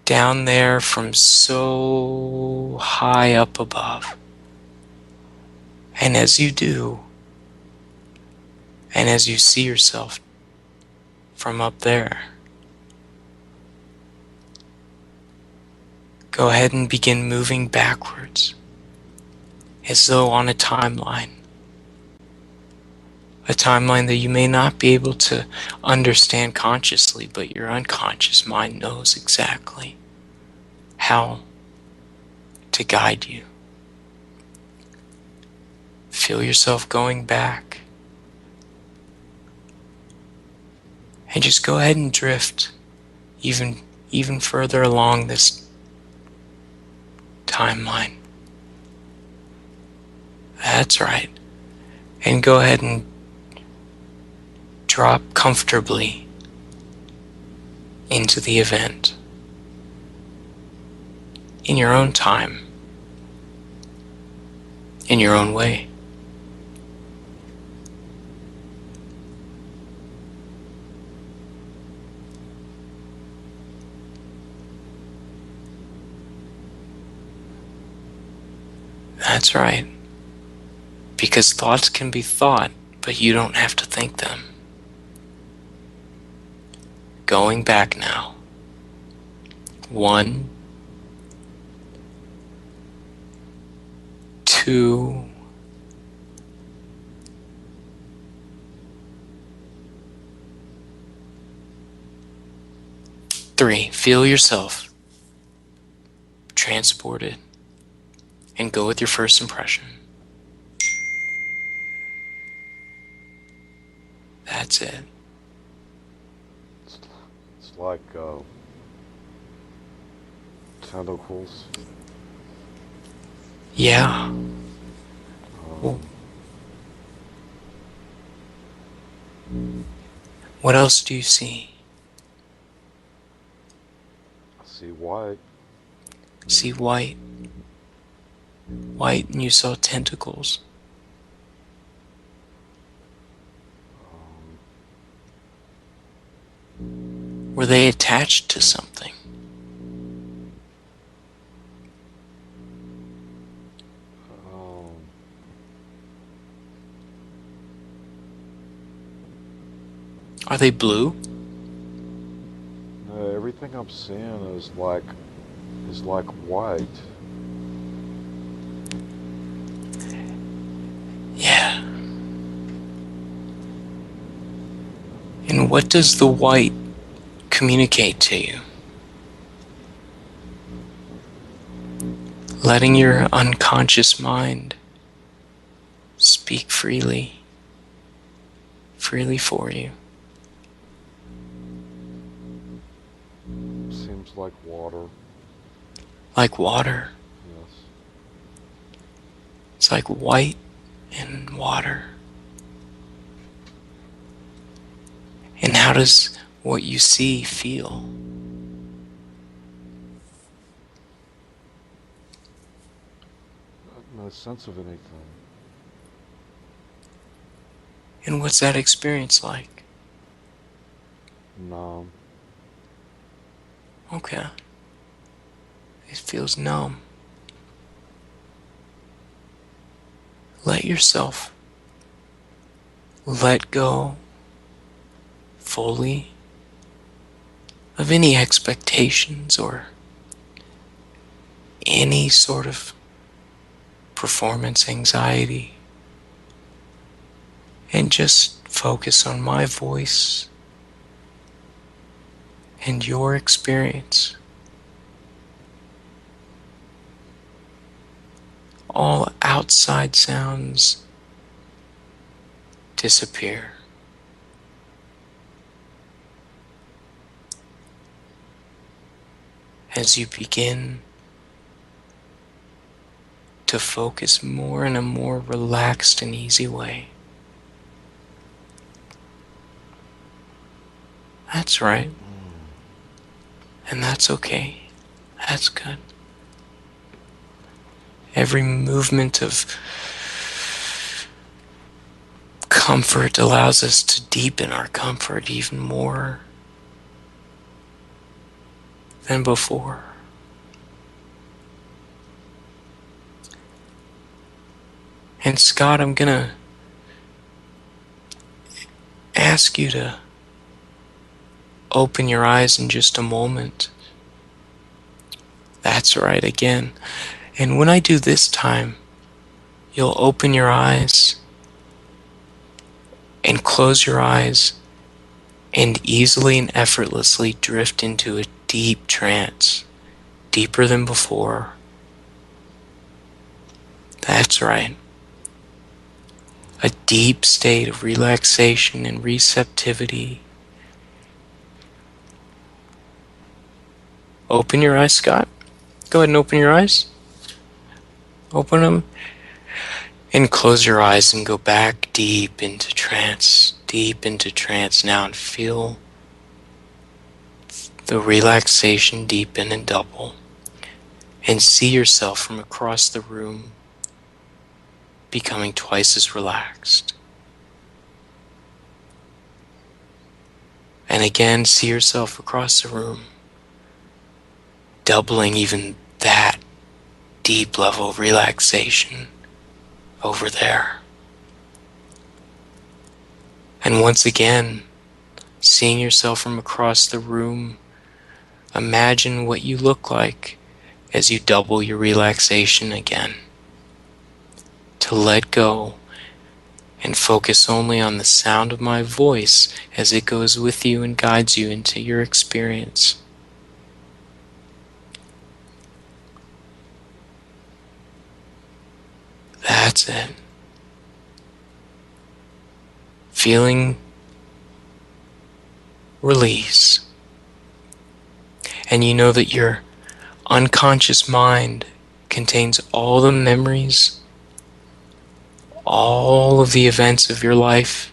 down there from so high up above. And as you do, and as you see yourself from up there, go ahead and begin moving backwards, as though on a timeline. A timeline that you may not be able to understand consciously, but your unconscious mind knows exactly how to guide you. Feel yourself going back. And just go ahead and drift even further along this timeline. That's right. And go ahead and drop comfortably into the event in your own time, in your own way. That's right. Because thoughts can be thought, but you don't have to think them. Going back now. 1, 2, 3. Feel yourself transported and go with your first impression. That's it. It's like tentacles. Yeah. Well, what else do you see? I see white. See white. White, and you saw tentacles. Were they attached to something? Are they blue? No, everything I'm seeing is like white. Yeah. And what does the white communicate to you? Letting your unconscious mind speak freely for you. Seems like water. Like water. Yes. It's like white and water. And how does what you see feel? No sense of anything. And what's that experience like? Numb. Okay. It feels numb. Let yourself let go fully of any expectations or any sort of performance anxiety, and just focus on my voice and your experience. All outside sounds disappear. As you begin to focus more in a more relaxed and easy way. That's right. And that's okay. That's good. Every movement of comfort allows us to deepen our comfort even more than before. And Scott, I'm gonna ask you to open your eyes in just a moment. That's right, again. And when I do this time, you'll open your eyes and close your eyes and easily and effortlessly drift into a deep trance, deeper than before. That's right. A deep state of relaxation and receptivity. Open your eyes, Scott. Go ahead and open your eyes. Open them. And close your eyes and go back deep into trance. Deep into trance now, and feel the relaxation deepen and double. And see yourself from across the room becoming twice as relaxed. And again, see yourself across the room doubling even that deep level of relaxation over there. And once again, seeing yourself from across the room, imagine what you look like as you double your relaxation again. To let go and focus only on the sound of my voice as it goes with you and guides you into your experience. That's it. Feeling release. And you know that your unconscious mind contains all the memories, all of the events of your life,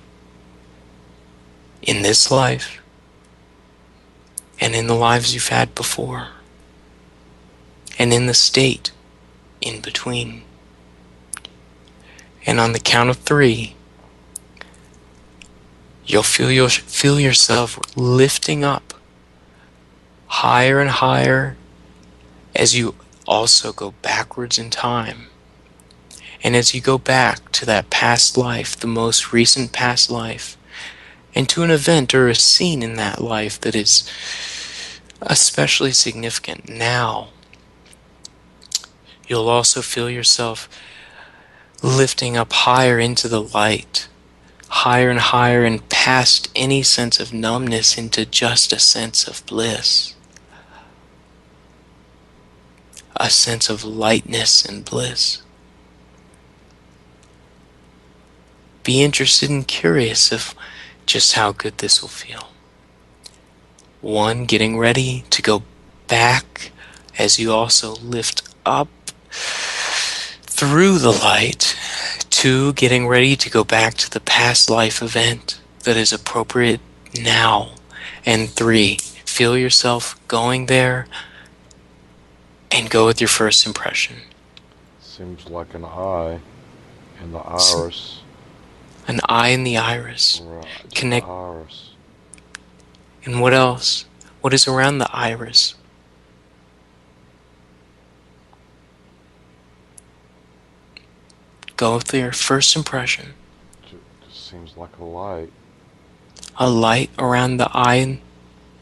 in this life, and in the lives you've had before, and in the state in between. And on the count of 3, you'll feel yourself lifting up higher and higher as you also go backwards in time. And as you go back to that past life, the most recent past life, and to an event or a scene in that life that is especially significant now, you'll also feel yourself lifting up higher into the light, higher and higher, and past any sense of numbness into just a sense of bliss, a sense of lightness and bliss. Be interested and curious of just how good this will feel. 1, getting ready to go back as you also lift up through the light. 2, getting ready to go back to the past life event that is appropriate now. And 3, feel yourself going there and go with your first impression. Seems like an eye in the iris. An eye in the iris. Right, the Connect. iris. And what else? What is around the iris? Go with your first impression. Just seems like a light. A light around the eye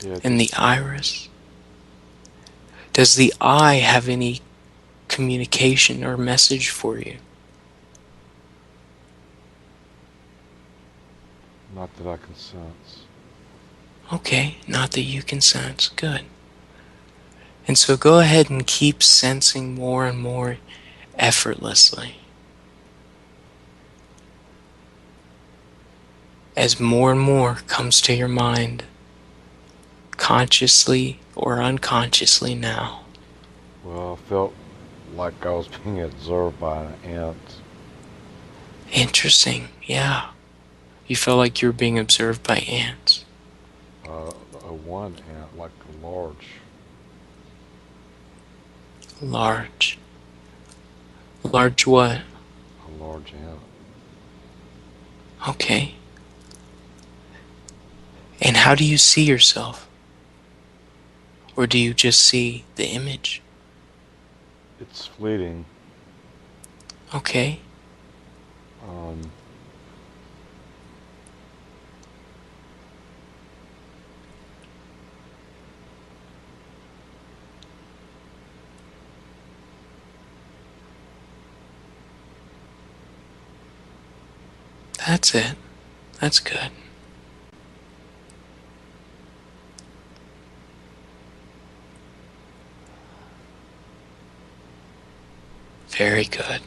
Yeah, and the iris. Does the eye have any communication or message for you? not that I can sense. Okay, not that you can sense. Good. And so go ahead and keep sensing more and more effortlessly. As more and more comes to your mind, consciously or unconsciously now. Well, I felt like I was being observed by an ant. Interesting, yeah. You felt like you were being observed by ants. A one ant, like a large. Large. Large what? A large ant. Okay. And how do you see yourself? Or do you just see the image? It's fleeting. Okay. Um, That's it. That's good. Very good.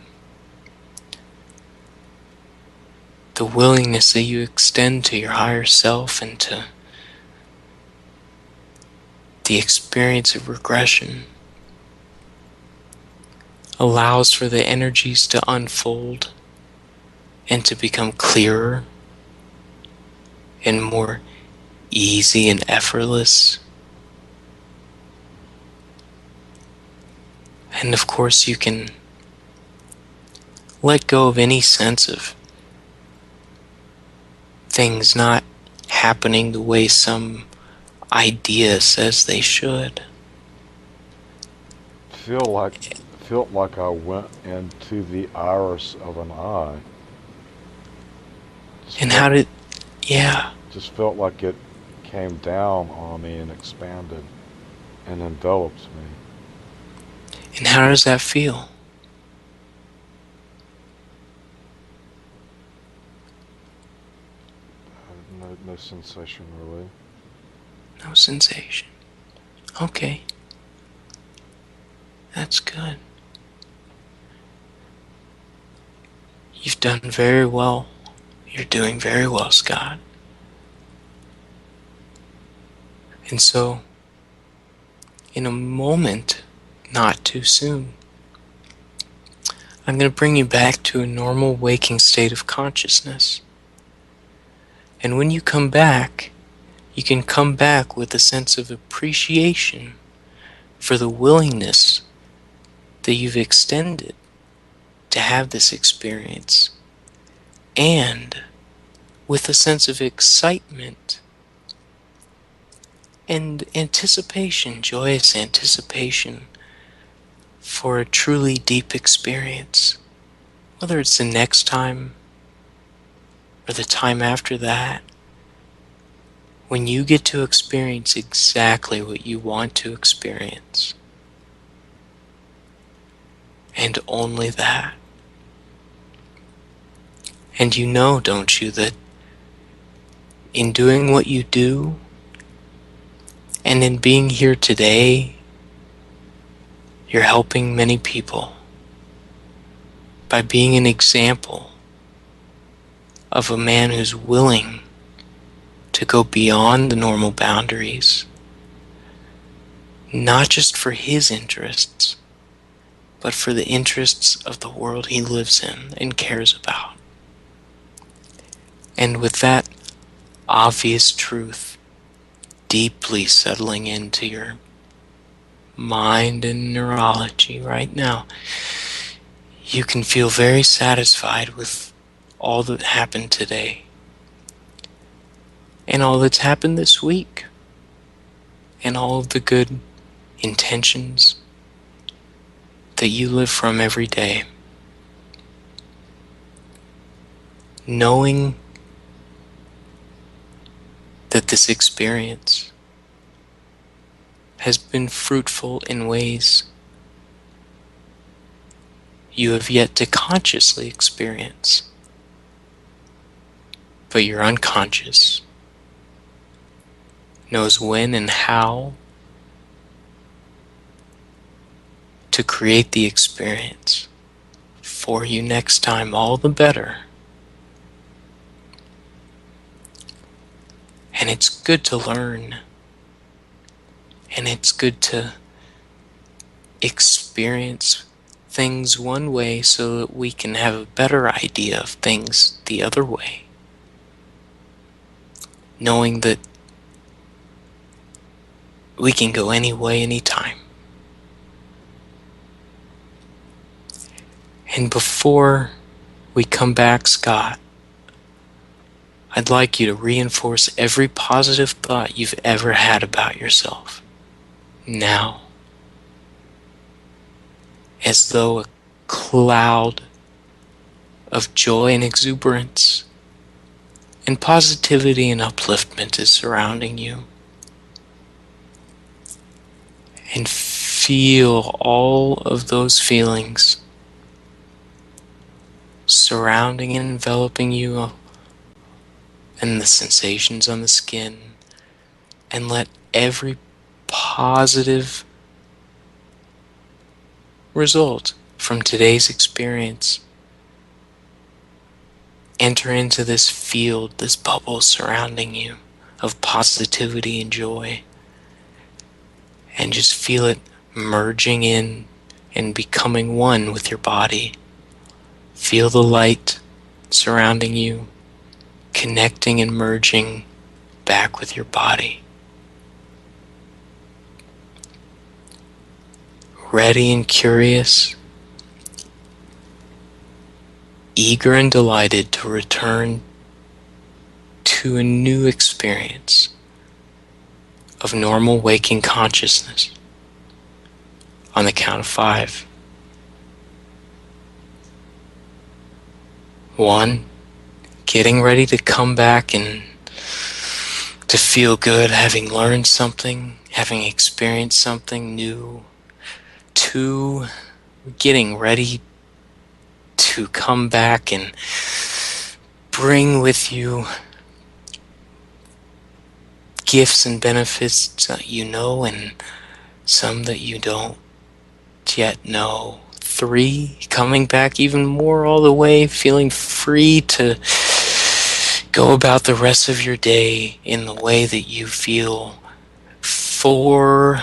The willingness that you extend to your higher self and to the experience of regression allows for the energies to unfold and to become clearer and more easy and effortless. And of course you can let go of any sense of things not happening the way some idea says they should. Felt like I went into the iris of an eye. And how did, yeah, Just felt like it came down on me and expanded and enveloped me. and how does that feel? No sensation really. No sensation. Okay. That's good. You've done very well. You're doing very well, Scott. And so, in a moment, not too soon, I'm going to bring you back to a normal waking state of consciousness. And when you come back, you can come back with a sense of appreciation for the willingness that you've extended to have this experience, and with a sense of excitement and anticipation, joyous anticipation for a truly deep experience, whether it's the next time or the time after that, when you get to experience exactly what you want to experience, and only that. And you know, don't you, that in doing what you do, and in being here today, you're helping many people by being an example of a man who's willing to go beyond the normal boundaries, not just for his interests, but for the interests of the world he lives in and cares about. And with that obvious truth deeply settling into your mind and neurology right now, you can feel very satisfied with all that happened today, and all that's happened this week, and all of the good intentions that you live from every day. Knowing that this experience has been fruitful in ways you have yet to consciously experience, but your unconscious knows when and how to create the experience for you next time, all the better. And it's good to learn, and it's good to experience things one way so that we can have a better idea of things the other way. Knowing that we can go any way, anytime. And before we come back, Scott, I'd like you to reinforce every positive thought you've ever had about yourself now, as though a cloud of joy and exuberance and positivity and upliftment is surrounding you. And feel all of those feelings surrounding and enveloping you, and the sensations on the skin, and let every positive result from today's experience enter into this field, this bubble surrounding you of positivity and joy, and just feel it merging in and becoming one with your body. Feel the light surrounding you, connecting and merging back with your body. Ready and curious, eager and delighted to return to a new experience of normal waking consciousness. On the count of 5. 1, getting ready to come back and to feel good, having learned something, having experienced something new. 2, getting ready to come back and bring with you gifts and benefits that you know and some that you don't yet know. 3, coming back even more all the way, feeling free to go about the rest of your day in the way that you feel. 4,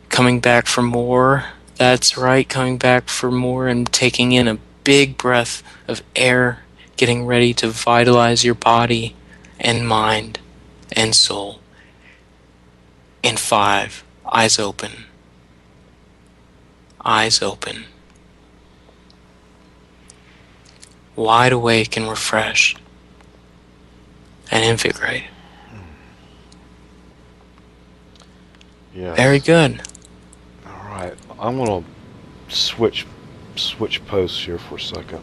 coming back for more. That's right, coming back for more and taking in a big breath of air, getting ready to vitalize your body and mind and soul. And 5, eyes open. Eyes open. Wide awake and refreshed and invigorated. Yeah. Very good. All right. I'm gonna switch posts here for a second.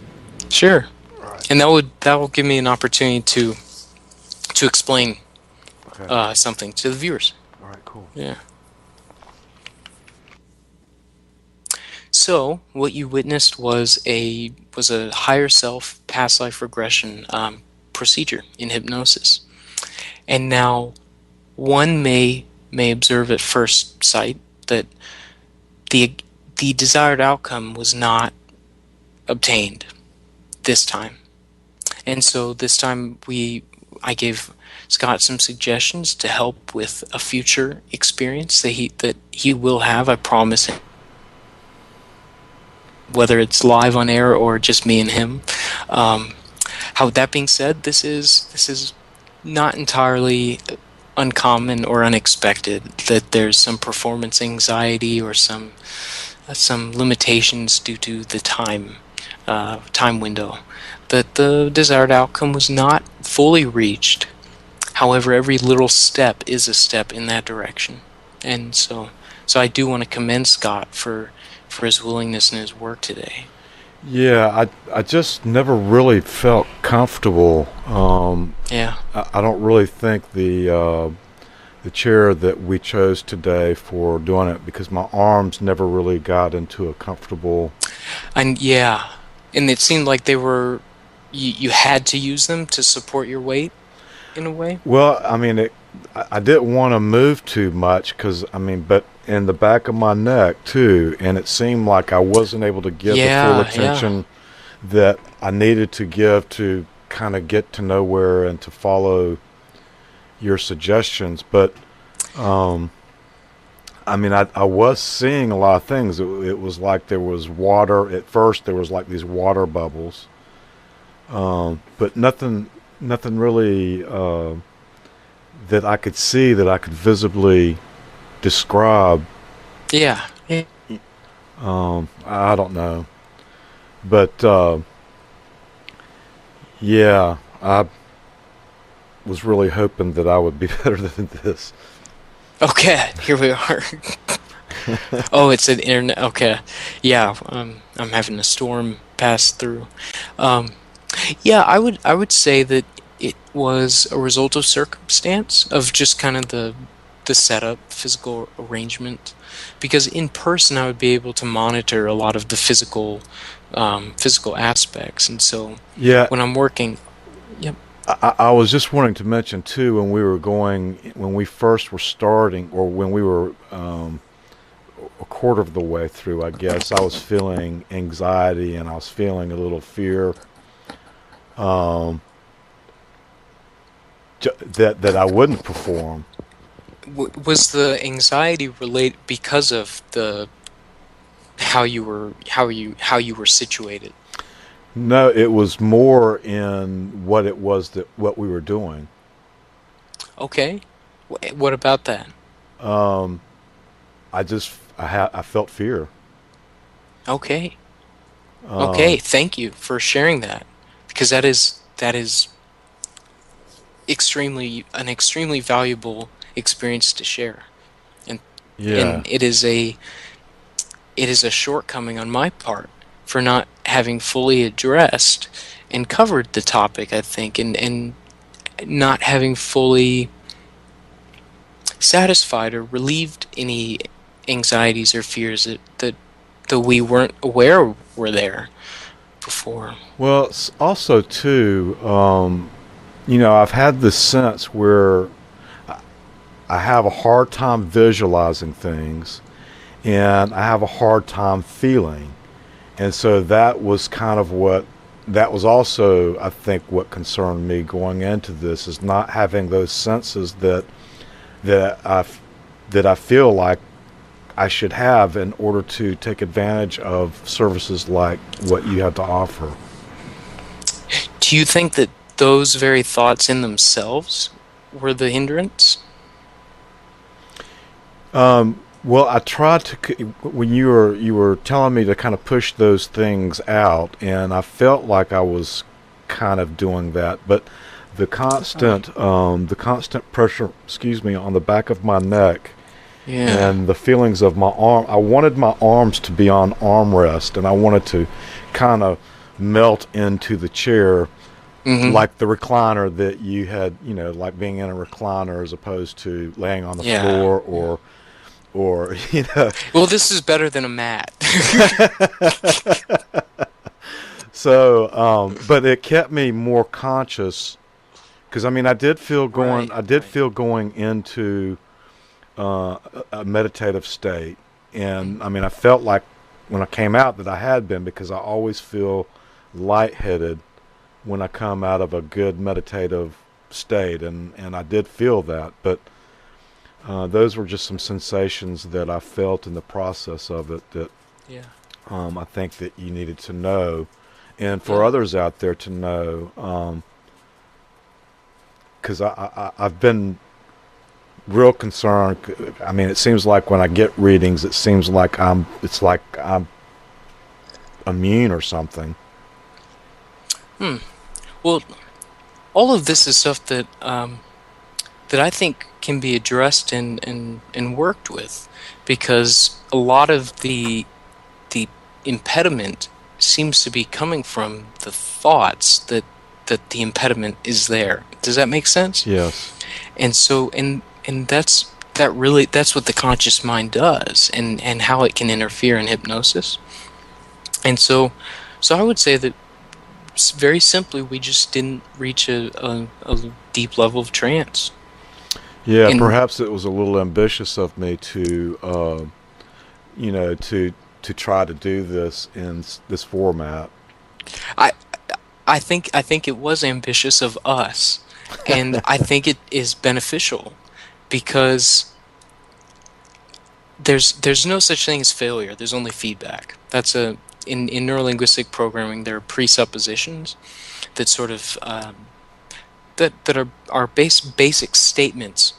Sure. All right. And that will give me an opportunity to explain Okay. something to the viewers. All right. Cool. Yeah. So what you witnessed was a higher self past life regression procedure in hypnosis, and now one may observe at first sight that the desired outcome was not obtained this time, and so this time I gave Scott some suggestions to help with a future experience that he will have. I promise him. Whether it's live on air or just me and him. That being said, this is not entirely uncommon or unexpected that there's some performance anxiety or some limitations due to the time window. that the desired outcome was not fully reached. However, every little step is a step in that direction. And so I do want to commend Scott for his willingness and his work today. Yeah, I just never really felt comfortable. Yeah. I don't really think the chair that we chose today for doing it, because my arms never really got into a comfortable. And yeah, and it seemed like they were, you had to use them to support your weight in a way. Well, I mean, I didn't want to move too much because, I mean, but in the back of my neck too, and it seemed like I wasn't able to give the full attention that I needed to give to kind of get to nowhere and to follow your suggestions. But I mean, I was seeing a lot of things. It was like there was water at first. There was like these water bubbles, but nothing really that I could see, that I could visibly describe. Yeah. I don't know, but yeah, I was really hoping that I would be better than this. Okay, here we are. Oh, it's an internet. Okay, yeah. I'm having a storm pass through. Yeah, I would say that it was a result of circumstance, of just kind of the setup, physical arrangement. Because in person, I would be able to monitor a lot of the physical aspects, and so Yeah, when I'm working, yep. I was just wanting to mention too, when we first were starting, or when we were a quarter of the way through, I guess, I was feeling anxiety and I was feeling a little fear, that I wouldn't perform. Was the anxiety related because of the how you were situated? No, it was more in what it was, that what we were doing. Okay, what about that? Um, I felt fear. Okay, Uh, thank you for sharing that, because that is an extremely valuable experience to share, and yeah, it is a shortcoming on my part for not having fully addressed and covered the topic, I think, and not having fully satisfied or relieved any anxieties or fears that we weren't aware were there before. well, also too, I've had this sense where I have a hard time visualizing things, and I have a hard time feeling. And so that was also, I think, what concerned me going into this, is not having those senses that I feel like I should have in order to take advantage of services like what you have to offer. Do you think that those very thoughts in themselves were the hindrance? Well, I tried to, when you were telling me to kind of push those things out, and I felt like I was kind of doing that, but the constant pressure, on the back of my neck, Yeah. and the feelings of my arm. I wanted my arms to be on armrest, and I wanted to kind of melt into the chair, Mm-hmm. like the recliner that you had, like being in a recliner as opposed to laying on the floor, or Well, this is better than a mat. So, but it kept me more conscious, because I mean, I did feel going into a meditative state, and I mean, I felt like when I came out that I had been, because I always feel lightheaded when I come out of a good meditative state, and I did feel that, but those were just some sensations that I felt in the process of it that Yeah. I think that you needed to know, and for others out there to know, because I've been real concerned. I mean, it seems like when I get readings, it seems like I'm immune or something. Hmm. Well, all of this is stuff that that I think can be addressed and worked with, because a lot of the impediment seems to be coming from the thoughts that the impediment is there. Does that make sense? Yes. And so and that's what the conscious mind does, and how it can interfere in hypnosis. And so I would say that very simply, we just didn't reach a deep level of trance. Yeah, And perhaps it was a little ambitious of me to, you know, to try to do this in this format. I I think it was ambitious of us, and I think it is beneficial, because there's no such thing as failure. There's only feedback. That's a in neurolinguistic programming, there are presuppositions that sort of that are basic statements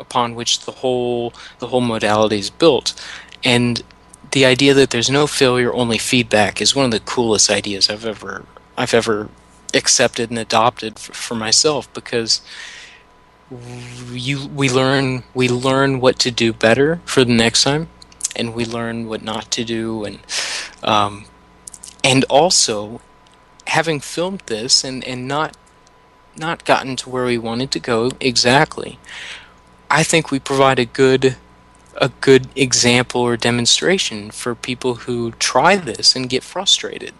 upon which the whole modality is built. And the idea that there's no failure, only feedback, is one of the coolest ideas I've ever accepted and adopted for myself, because we learn what to do better for the next time, and we learn what not to do. And also, having filmed this and not gotten to where we wanted to go exactly, I think we provide a good example or demonstration for people who try this and get frustrated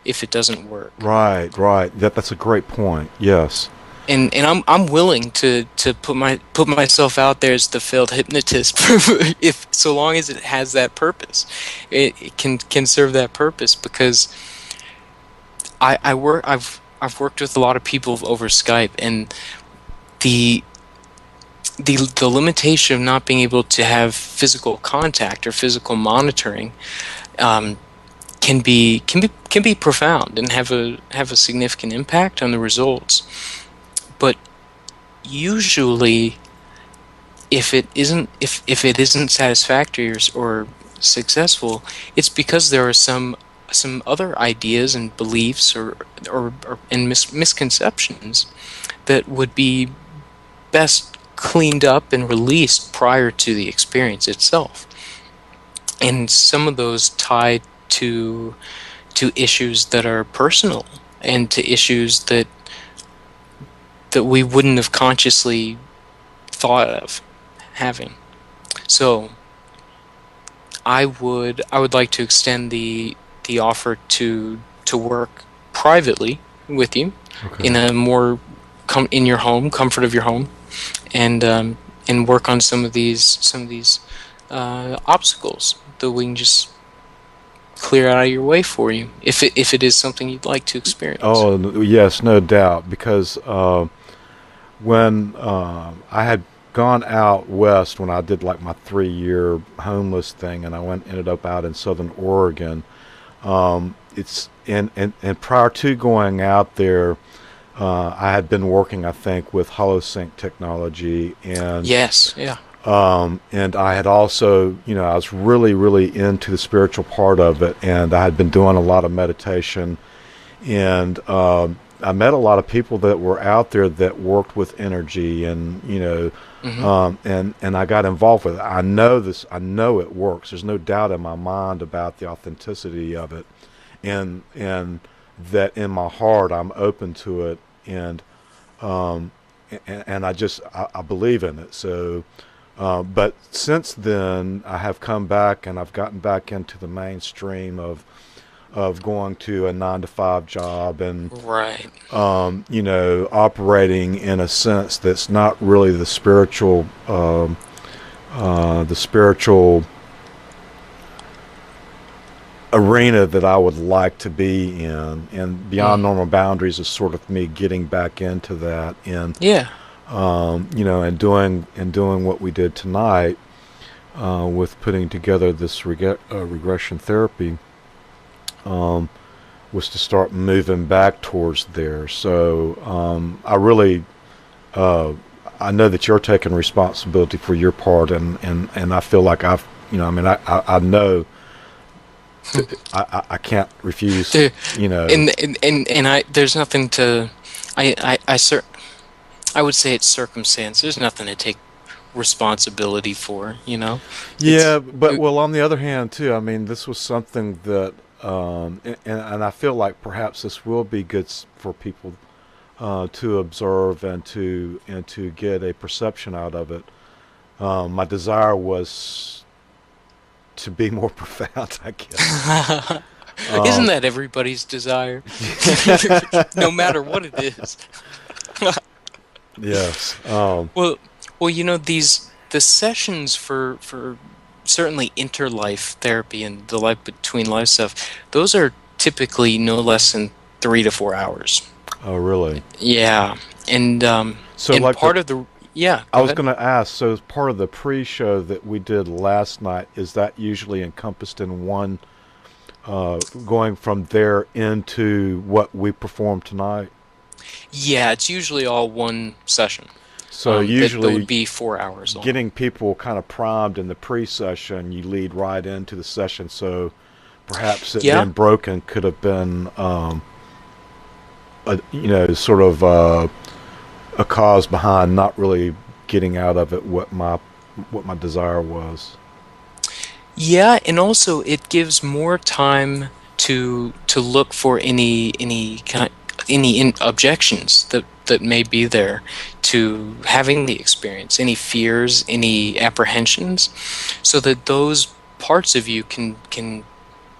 if it doesn't work. Right, right. That's a great point. Yes. And I'm willing to put myself out there as the failed hypnotist, if so long as it has that purpose. It can serve that purpose, because I've worked with a lot of people over Skype, and the the limitation of not being able to have physical contact or physical monitoring um, can be profound and have a significant impact on the results. But usually, if it isn't satisfactory or successful, it's because there are some other ideas and beliefs or and misconceptions that would be best cleaned up and released prior to the experience itself. And some of those tie to issues that are personal, and to issues that we wouldn't have consciously thought of having. So I would like to extend the offer to work privately with you, Okay. in a more in your home, comfort of your home, and work on some of these obstacles that we can just clear out of your way for you, if it is something you'd like to experience. Oh, yes, no doubt. Because when I had gone out west, when I did like my 3 year homeless thing, and I ended up out in Southern Oregon. It's and prior to going out there, I had been working, I think, with HoloSync technology, and Yes, yeah. and I had also, you know, I was really, really into the spiritual part of it, and I had been doing a lot of meditation, and I met a lot of people that were out there that worked with energy, and you know, and I got involved with it. I know this. I know it works. There's no doubt in my mind about the authenticity of it, and that in my heart I'm open to it, and I believe in it. So, but since then I have come back and I've gotten back into the mainstream of going to a 9 to 5 job, and Right. you know, operating in a sense that's not really the spiritual arena that I would like to be in. And Beyond Normal Boundaries is sort of me getting back into that, and Yeah. you know, and doing what we did tonight, with putting together this regression therapy, was to start moving back towards there. So I really, I know that you're taking responsibility for your part, and I feel like I've, you know, I mean, I know I can't refuse. There- You know. and I there's nothing to I would say it's circumstance. There's nothing to take responsibility for, you know. Yeah, It's but well, on the other hand, too, I mean, this was something that, and I feel like perhaps this will be good for people to observe and to get a perception out of it. My desire was to be more profound, I guess. isn't Um, that everybody's desire? No matter what it is. yes. Well, you know, the sessions for certainly interlife therapy and the life between life stuff, those are typically no less than 3 to 4 hours. Oh, really? Yeah, So, and like part of the yeah. I Go was ahead. going to ask, so as part of the pre-show that we did last night, is that usually encompassed in one, going from there into what we performed tonight? Yeah, it's usually all one session. So That would usually be 4 hours long. getting people kind of primed in the pre-session, you lead right into the session. So perhaps it Yeah, being broken could have been, sort of a cause behind not really getting out of it what my desire was. yeah, and also it gives more time to look for any objections that may be there to having the experience, any fears, any apprehensions, so that those parts of you can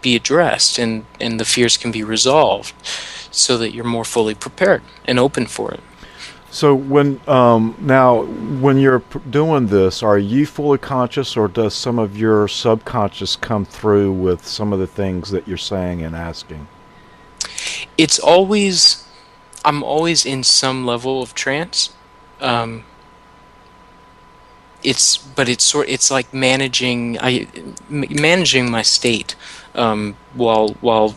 be addressed and the fears can be resolved, so that you're more fully prepared and open for it. So when you're doing this, are you fully conscious, or does some of your subconscious come through with some of the things that you're saying and asking? It's always I'm always in some level of trance. Um, it's like managing my state while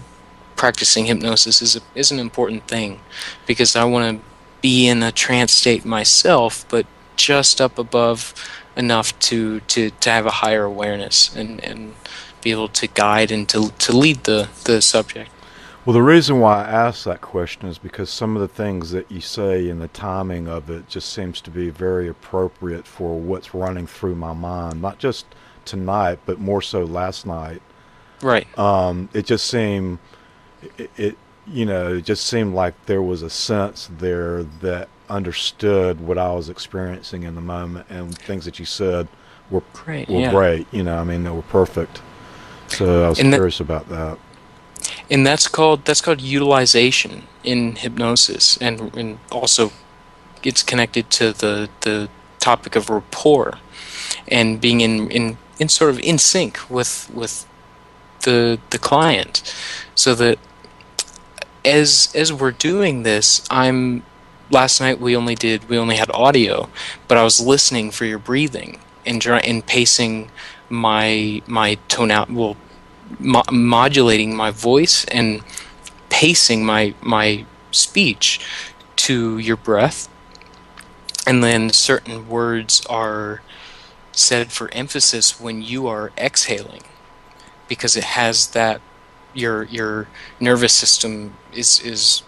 practicing hypnosis is an important thing, because I want to be in a trance state myself, but just up above enough to have a higher awareness and be able to guide and to lead the subject. Well, the reason why I asked that question is because some of the things that you say and the timing of it just seems to be very appropriate for what's running through my mind, not just tonight, but more so last night. Right. It just seemed it just seemed like there was a sense there that understood what I was experiencing in the moment, and things that you said were Great. were Yeah. great. I mean, they were perfect. So I was And that, curious about that. and that's called utilization in hypnosis, and also it's connected to the topic of rapport and being in sort of in sync with the client, so that as we're doing this, last night we only had audio, but I was listening for your breathing and pacing my tone out, well, modulating my voice and pacing my speech to your breath, and then certain words are said for emphasis when you are exhaling, because it has that your nervous system is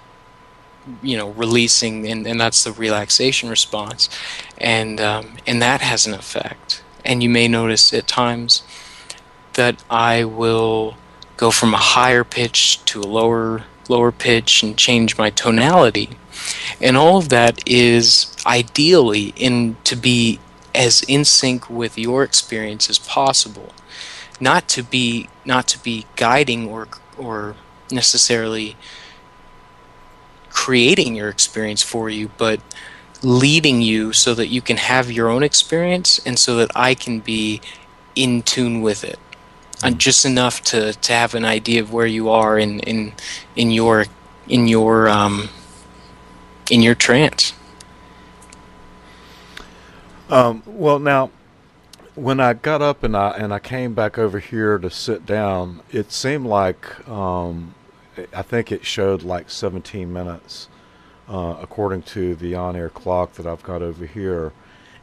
releasing, and that's the relaxation response, and that has an effect. And you may notice at times that I will go from a higher pitch to a lower pitch and change my tonality, and all of that is ideally to be as in sync with your experience as possible, not to be guiding or necessarily creating your experience for you, but leading you so that you can have your own experience, and so that I can be in tune with it, and just enough to have an idea of where you are in your in your um in your trance. Well, now when I got up and I came back over here to sit down, it seemed like I think it showed like 17 minutes, according to the on-air clock that I've got over here,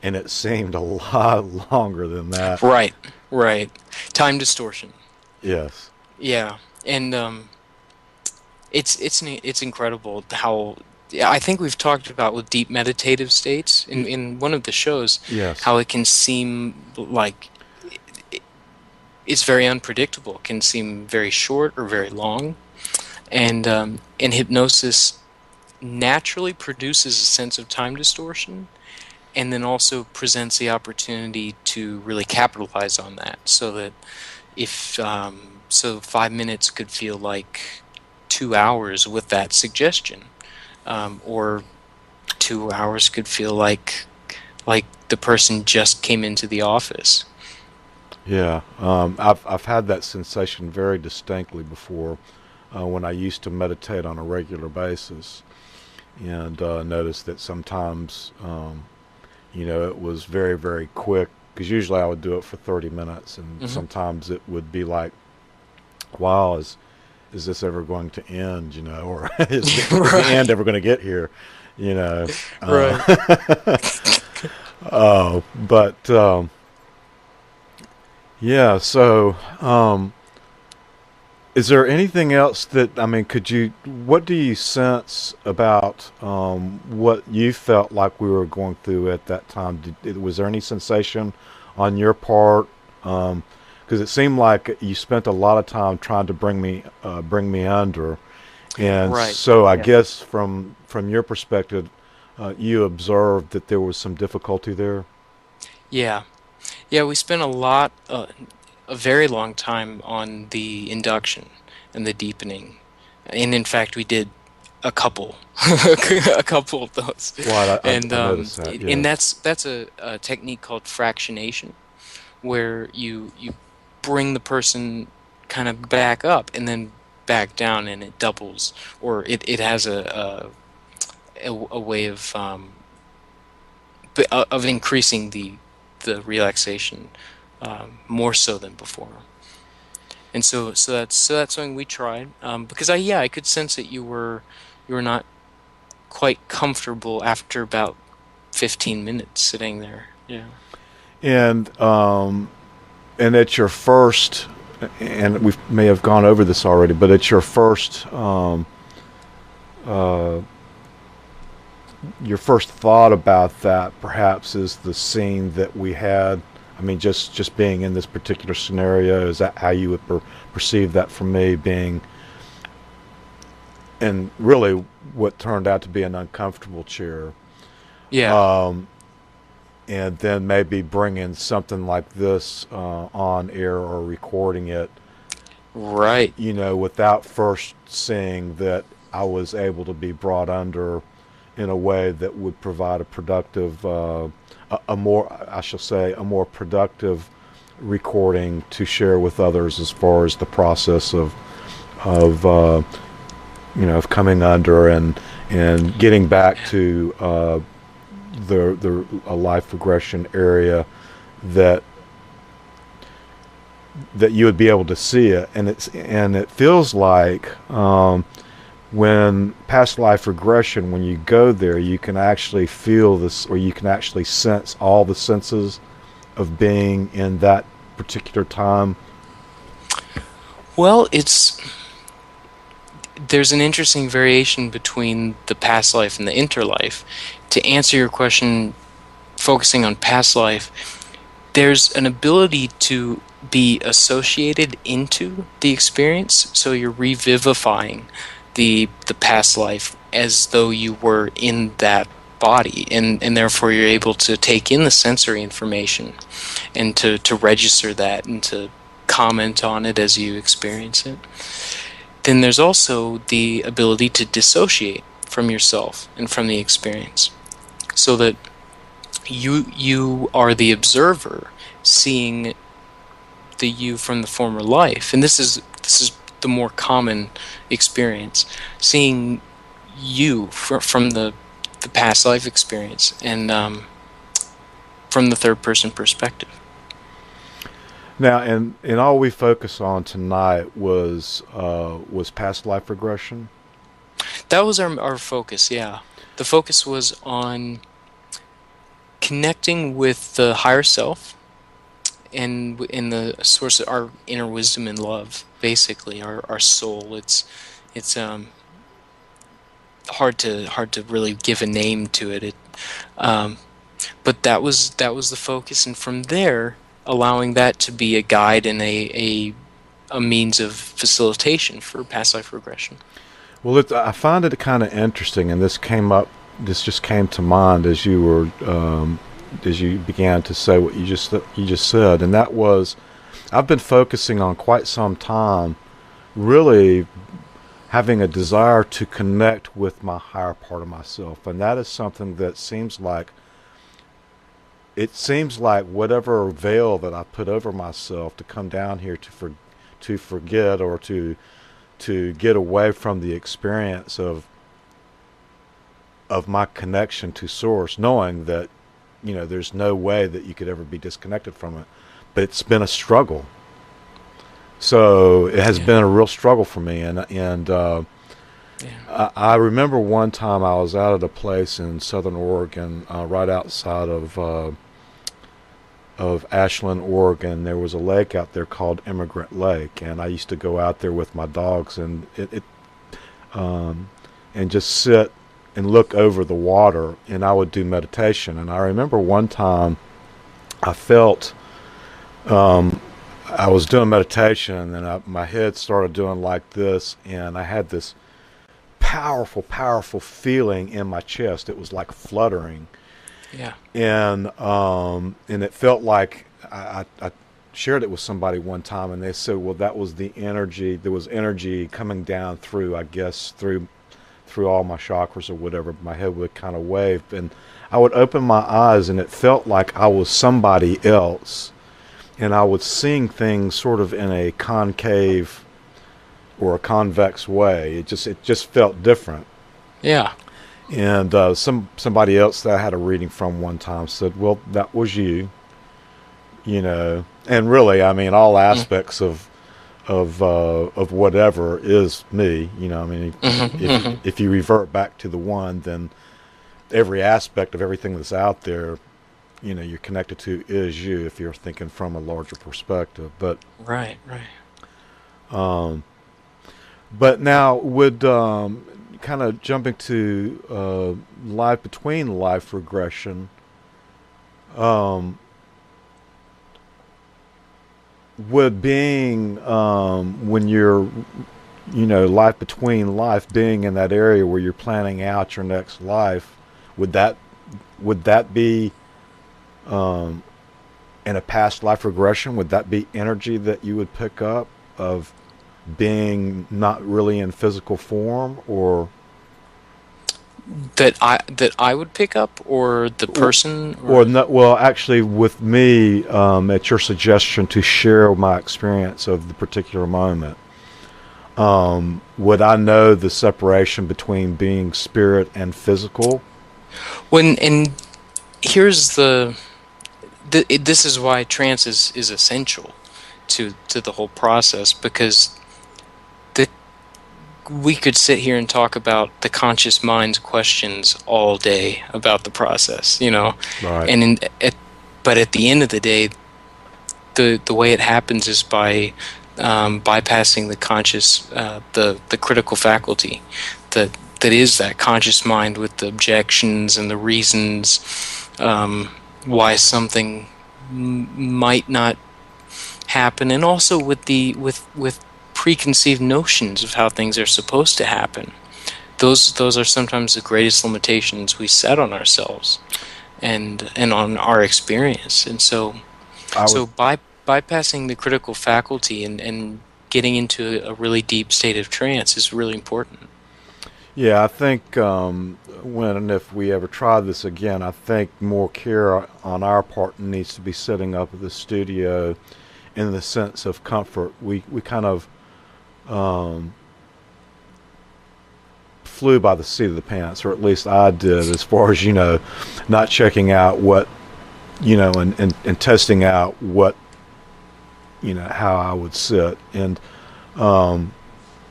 and it seemed a lot longer than that. Right, right. Time distortion. Yes. Yeah, and it's incredible how, yeah, I think we've talked about with deep meditative states in one of the shows, Yes. how it can seem like it's very unpredictable. It can seem very short or very long, and hypnosis naturally produces a sense of time distortion, and then also presents the opportunity to really capitalize on that, so that if so 5 minutes could feel like 2 hours with that suggestion, or 2 hours could feel like the person just came into the office. Yeah. I've had that sensation very distinctly before when I used to meditate on a regular basis, and noticed that sometimes it was very, very quick, because usually I would do it for 30 minutes, and Hmm. sometimes it would be like, wow, is this ever going to end, or is the end Right, ever going to get here, you know? right. But yeah, so is there anything else that, I mean, what do you sense about what you felt like we were going through at that time? Was there any sensation on your part? Because it seemed like you spent a lot of time trying to bring me under, and Right. so I Yeah. guess from your perspective, you observed that there was some difficulty there. Yeah. Yeah, we spent a very long time on the induction and the deepening. And in fact, we did a couple, a couple of those. Right, And I noticed that. and Yes. that's a technique called fractionation, where you bring the person kind of back up and then back down, and it doubles, or it has a way of increasing the relaxation, more so than before. And so that's something we tried, because I could sense that you were not quite comfortable after about 15 minutes sitting there. Yeah. And it's your first, and we may have gone over this already, but it's uh, your first thought about that perhaps is the scene that we had. I mean, just being in this particular scenario, is that how you would perceive that from me being, and really what turned out to be an uncomfortable chair, Yeah. um, and then maybe bringing something like this on air or recording it, Right. without first seeing that I was able to be brought under in a way that would provide a productive, a more, I shall say, a more productive recording to share with others as far as the process of of coming under and getting back to the a life regression area that you would be able to see it, and it feels like when past life regression, when you go there, you can actually feel this, or you can actually sense all the senses of being in that particular time. Well, there's an interesting variation between the past life and the interlife. To answer your question, focusing on past life, there's an ability to be associated into the experience, so you're revivifying the past life as though you were in that body, and therefore you're able to take in the sensory information and to register that and to comment on it as you experience it. Then there's also the ability to dissociate from yourself and from the experience, so that you are the observer seeing the you from the former life. And this is the more common experience, seeing you from the past life experience, and from the third person perspective. Now, and all we focus on tonight was past life regression. That was our focus. Yeah, the focus was on connecting with the higher self, in the source of our inner wisdom and love, basically our soul. It's hard to really give a name to it. Um, but that was the focus, and from there, allowing that to be a guide and a means of facilitation for past life regression. Well, I find it kind of interesting, and this just came to mind as you were as you began to say what you just said, and that was, I've been focusing on quite some time, really having a desire to connect with my higher part of myself, and that is something that seems like whatever veil that I put over myself to come down here to forget, or to get away from the experience of my connection to source, knowing that there's no way that you could ever be disconnected from it, but it's been a struggle. So it has been a real struggle for me, and I remember one time I was out at a place in Southern Oregon, right outside of Ashland, Oregon. There was a lake out there called Immigrant Lake, and I used to go out there with my dogs and and just sit and look over the water, and I would do meditation. And I remember one time I felt I was doing meditation, and my head started doing like this, and I had this powerful feeling in my chest. It was like fluttering. Yeah. And it felt like I shared it with somebody one time, and they said, well, that was the energy. There was energy coming down through, I guess, through all my chakras or whatever. My head would kind of wave, and I would open my eyes, and it felt like I was somebody else, and I was seeing things sort of in a concave or a convex way. It just felt different. Yeah. And somebody else that I had a reading from one time said, well, that was you, and really, I mean, all aspects of whatever is me, I mean, if you revert back to the one, then every aspect of everything that's out there, you're connected to is you, if you're thinking from a larger perspective. But right. But now, would kind of jumping to life between life regression, would being when you're life between life, being in that area where you're planning out your next life, would that be in a past life regression? Would that be energy that you would pick up of being not really in physical form, or that I would pick up, or the person, or not? Well, actually, with me, at your suggestion to share my experience of the particular moment, would I know the separation between being spirit and physical? And here's this is why trance is essential to the whole process, because we could sit here and talk about the conscious mind's questions all day about the process, Right. And but at the end of the day, the way it happens is by bypassing the conscious, the critical faculty that is that conscious mind, with the objections and the reasons why something might not happen, and also with preconceived notions of how things are supposed to happen. Those are sometimes the greatest limitations we set on ourselves and on our experience. And so bypassing the critical faculty and getting into a really deep state of trance is really important. Yeah, I think when and if we ever try this again, I think more care on our part needs to be setting up the studio in the sense of comfort. We kind of flew by the seat of the pants, or at least I did, as far as not checking out what and testing out what how I would sit. And I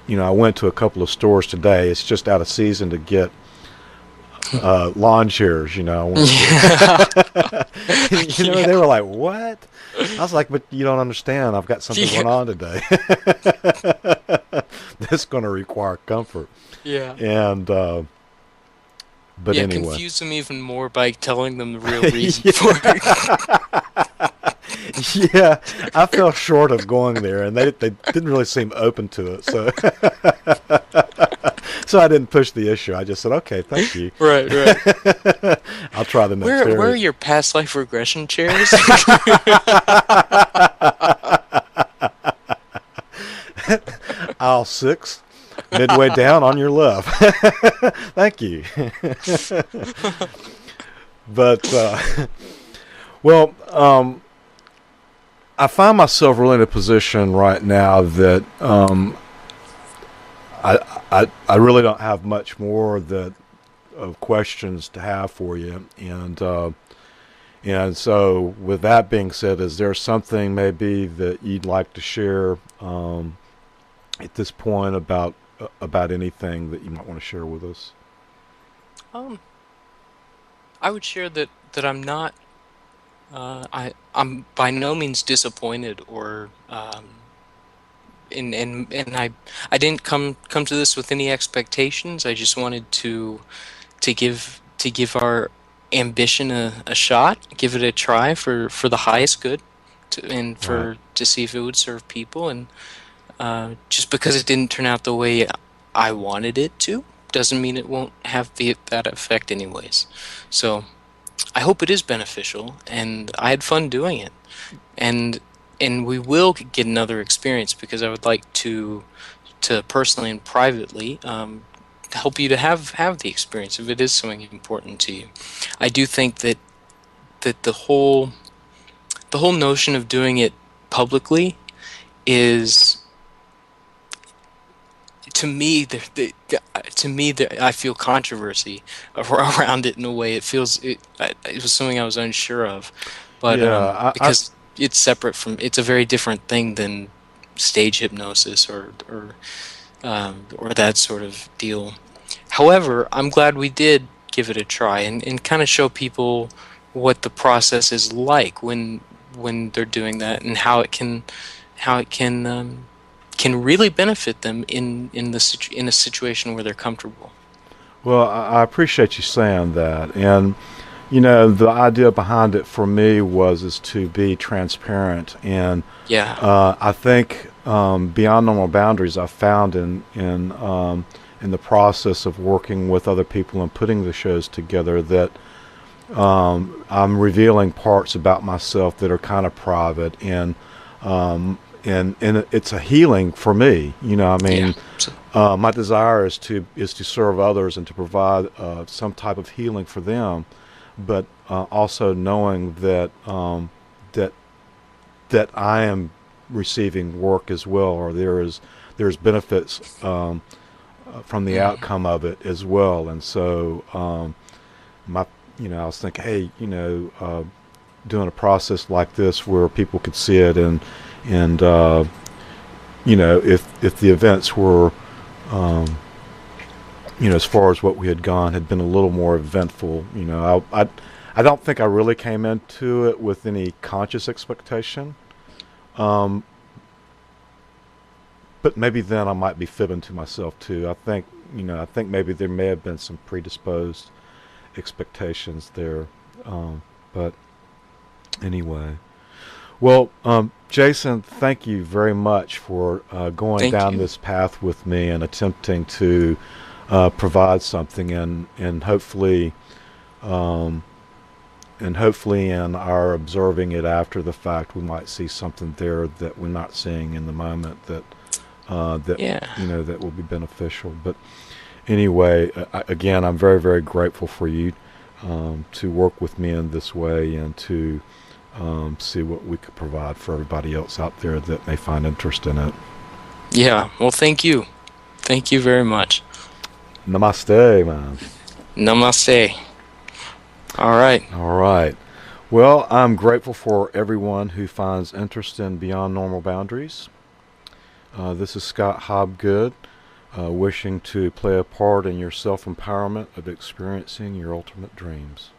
went to a couple of stores today. It's just out of season to get lawn chairs, you know. Yeah. They were like, what? I was like, but you don't understand. I've got something going on today that's going to require comfort. Yeah. And, but yeah, anyway. confuse them even more by telling them the real reason for it. Yeah, I fell short of going there, and they didn't really seem open to it. So, so I didn't push the issue. I just said, okay, thank you. Right. I'll try the next Where area. are your past life regression chairs? Aisle 6, midway down on your left. Thank you. But, well, I find myself really in a position right now that I really don't have much more of questions to have for you, and so with that being said, is there something maybe that you'd like to share at this point about anything that you might want to share with us? I would share that I'm not. I'm by no means disappointed, or and I didn't come to this with any expectations. I just wanted to give our ambition a shot, give it a try for the highest good, to see if it would serve people. And just because it didn't turn out the way I wanted it to, doesn't mean it won't have that effect anyways. So I hope it is beneficial, and I had fun doing it, and we will get another experience, because I would like to personally and privately help you to have the experience if it is something important to you. I do think that the whole notion of doing it publicly is, to me, I feel controversy around it in a way. It was something I was unsure of, but because it's separate from, it's a very different thing than stage hypnosis or that sort of deal. However, I'm glad we did give it a try and kind of show people what the process is like when they're doing that, and how it can really benefit them in a situation where they're comfortable. Well, I appreciate you saying that, and the idea behind it for me is to be transparent, and I think Beyond Normal Boundaries, I found in the process of working with other people and putting the shows together, that I'm revealing parts about myself that are kind of private, and it's a healing for me. My desire is to serve others and to provide some type of healing for them, but also knowing that that I am receiving work as well, or there's benefits from the outcome of it as well. And so I was thinking, hey, doing a process like this where people could see it, and if the events were as far as what we had gone had been a little more eventful, I don't think I really came into it with any conscious expectation, but maybe then I might be fibbing to myself too. I think maybe there may have been some predisposed expectations there, but anyway. Well, Jason, thank you very much for going down this path with me and attempting to provide something, and hopefully in our observing it after the fact, we might see something there that we're not seeing in the moment that that will be beneficial. But anyway, again, I'm very, very grateful for you to work with me in this way, and to see what we could provide for everybody else out there that may find interest in it. Yeah, well, thank you. Thank you very much. Namaste, man. Namaste. All right. Well, I'm grateful for everyone who finds interest in Beyond Normal Boundaries. This is Scott Hobgood wishing to play a part in your self-empowerment of experiencing your ultimate dreams.